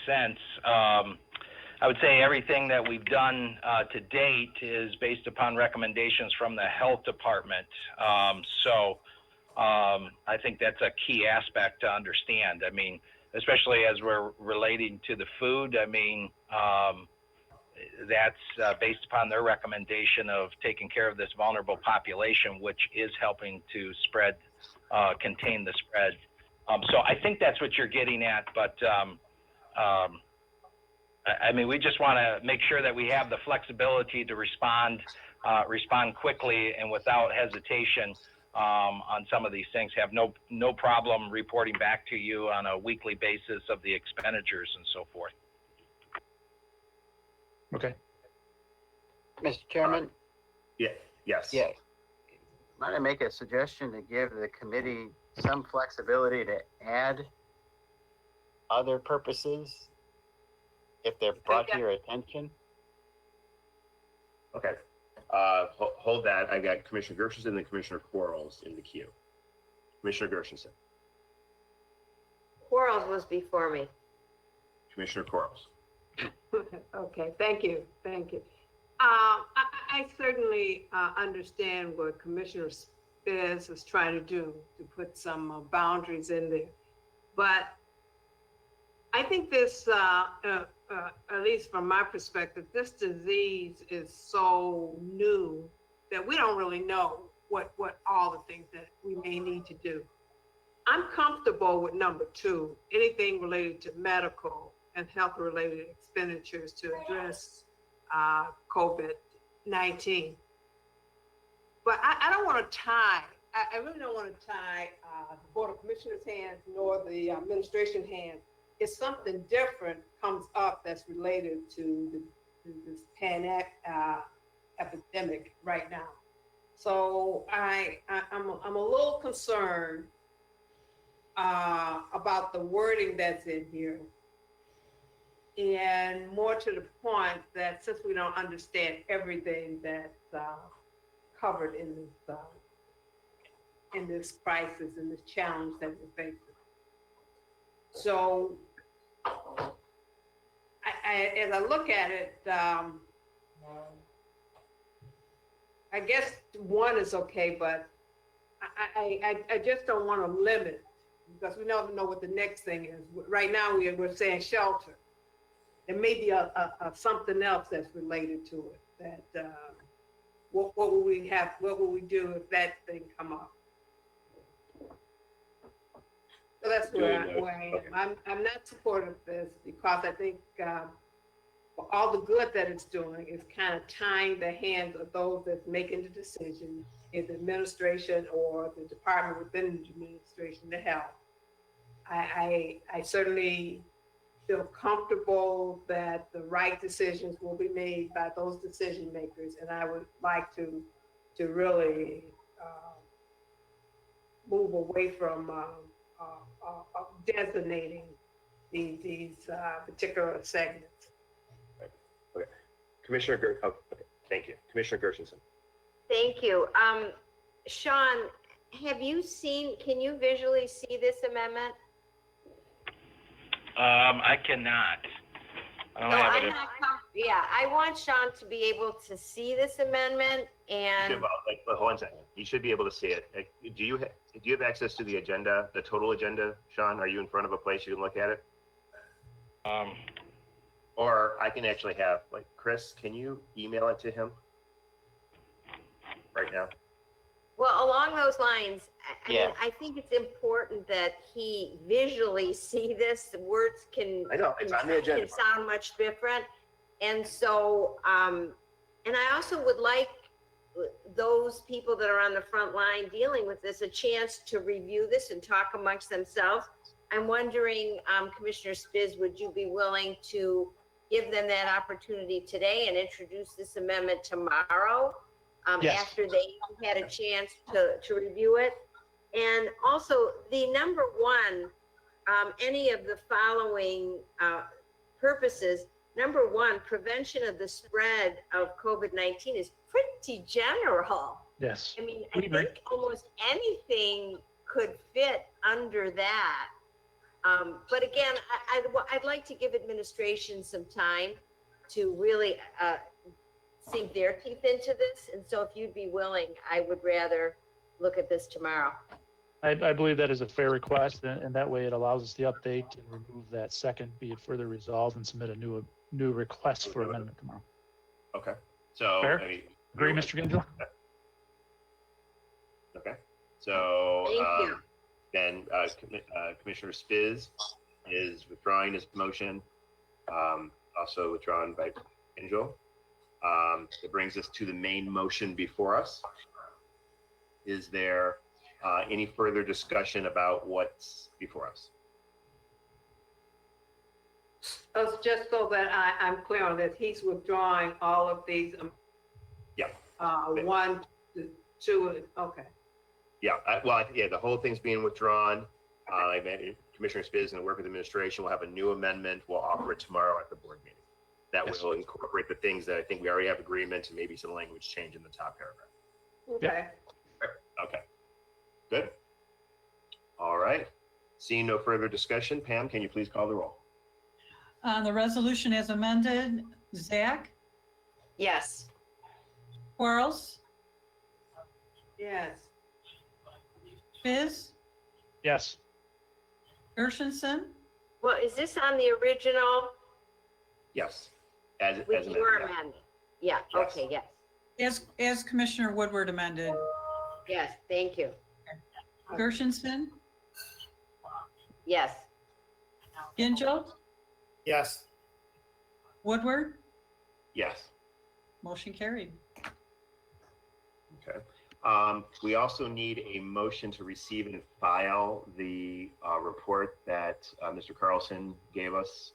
sense. I would say everything that we've done to date is based upon recommendations from the health department. So I think that's a key aspect to understand. I mean, especially as we're relating to the food. I mean, that's based upon their recommendation of taking care of this vulnerable population, which is helping to contain the spread. So I think that's what you're getting at, but I mean, we just want to make sure that we have the flexibility to respond quickly and without hesitation on some of these things. Have no problem reporting back to you on a weekly basis of the expenditures and so forth. Okay. Mr. Chairman? Yes. Yeah. Might I make a suggestion to give the committee some flexibility to add other purposes if they're brought to your attention? Okay. Hold that. I got Commissioner Gershenson and Commissioner Quarles in the queue. Commissioner Gershenson. Quarles was before me. Commissioner Quarles. Okay, thank you. I certainly understand what Commissioner Biz is trying to do, to put some boundaries in there. But I think this, at least from my perspective, this disease is so new that we don't really know what all the things that we may need to do. I'm comfortable with number 2, anything related to medical and health-related expenditures to address COVID-19. But I don't want to tie, I really don't want to tie the Board of Commissioners' hands nor the administration hands. If something different comes up that's related to this epidemic right now. So I'm a little concerned about the wording that's in here. And more to the point that since we don't understand everything that's covered in this crisis, in this challenge that we're facing. So as I look at it, I guess 1 is okay, but I just don't want to limit because we never know what the next thing is. Right now we're saying shelter. There may be a something else that's related to it. That what will we have? What will we do if that thing come up? So that's where I am. I'm not supportive of this because I think all the good that it's doing is kind of tying the hands of those that's making the decision in the administration or the department within the administration to help. I certainly feel comfortable that the right decisions will be made by those decision makers, and I would like to really move away from designating these particular segments. Okay. Commissioner okay. Thank you. Commissioner Gershenson. Thank you. Sean, can you visually see this amendment? I cannot. I don't have it. Yeah, I want Sean to be able to see this amendment and. Hold on a second. You should be able to see it. Do you have access to the agenda, the total agenda, Sean? Are you in front of a place you can look at it? Or I can actually have, Chris, can you email it to him right now? Well, along those lines, I Yeah. mean, I think it's important that he visually see this. The words I know, it's on the agenda. can sound much different. And so, and I also would like those people that are on the front line dealing with this a chance to review this and talk amongst themselves. I'm wondering, Commissioner Spiz, would you be willing to give them that opportunity today and introduce this amendment tomorrow? Yes. After they had a chance to review it. And also the number 1, any of the following purposes. Number 1, prevention of the spread of COVID-19 is pretty general. Yes. I mean, I think almost anything could fit under that. But again, I'd like to give administration some time to really sink their teeth into this. And so if you'd be willing, I would rather look at this tomorrow. I believe that is a fair request, and that way it allows us to update and remove that second, be it further resolved, and submit a new request for amendment tomorrow. Okay. So, Fair? Agree, Mr. Gingell? Okay. So, Thank you. then Commissioner Spiz is withdrawing his motion, also withdrawn by Gingell. It brings us to the main motion before us. Is there any further discussion about what's before us? Just so that I'm clear on this, he's withdrawing all of these. Yeah. 1, 2, okay. Yeah. The whole thing's being withdrawn. Commissioner Spiz is going to work with administration. We'll have a new amendment. We'll offer it tomorrow at the board meeting. That will incorporate the things that I think we already have agreement and maybe some language change in the top paragraph. Okay. Okay. Good. All right. Seeing no further discussion, Pam, can you please call the roll? On the resolution as amended, Zach, Yes. Quarles, Yes. Fizz, Yes. Gershenson, Well, is this on the original Yes. As with amended, your yeah. amendment? Yeah, Yes. okay, yes. as Commissioner Woodward amended. Yes, thank you. Gershenson, Yes. Gingell, Yes. Woodward, Yes. motion carried. Okay. We also need a motion to receive and file the report that Mr. Carlson gave us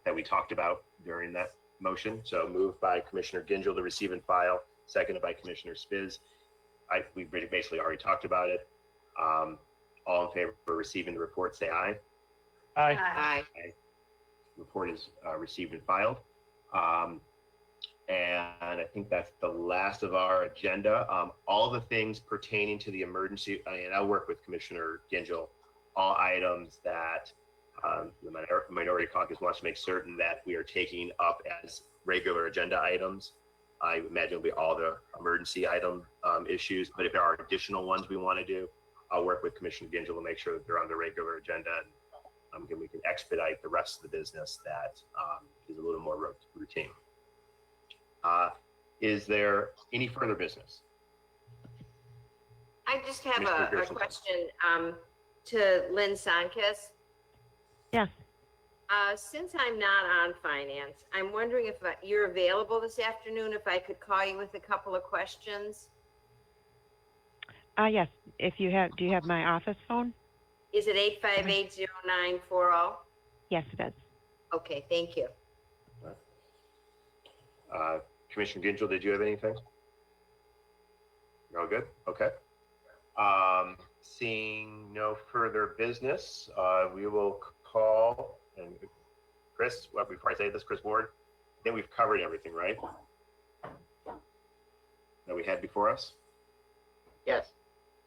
that we talked about during that motion. So moved by Commissioner Gingell to receive and file, seconded by Commissioner Spiz. We basically already talked about it. All in favor of receiving the report, say aye. Aye. Aye. Report is received and filed. And I think that's the last of our agenda. All the things pertaining to the emergency, and I'll work with Commissioner Gingell, all items that the minority caucus wants to make certain that we are taking up as regular agenda items. I imagine it'll be all the emergency item issues, but if there are additional ones we want to do, I'll work with Commissioner Gingell to make sure that they're on the regular agenda, and we can expedite the rest of the business that is a little more routine. Is there any further business? I just have Mr. a Gerson. question to Lynn Sankis. Yes. Since I'm not on finance, I'm wondering if you're available this afternoon, if I could call you with a couple of questions. Yes. If you have, do you have my office phone? Is it 858-0940? Yes, it is. Okay, thank you. Commissioner Gingell, did you have anything? You're all good? Okay. Seeing no further business, we will call, and Chris, before I say this, Chris Ward, I think we've covered everything, right? That we had before us? Yes.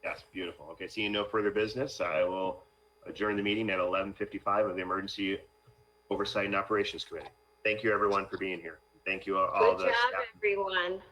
Yes, beautiful. Okay, seeing no further business, I will adjourn the meeting at 11:55 of the Emergency Oversight and Operations Committee. Thank you, everyone, for being here. Thank you all Good the job, staff. everyone.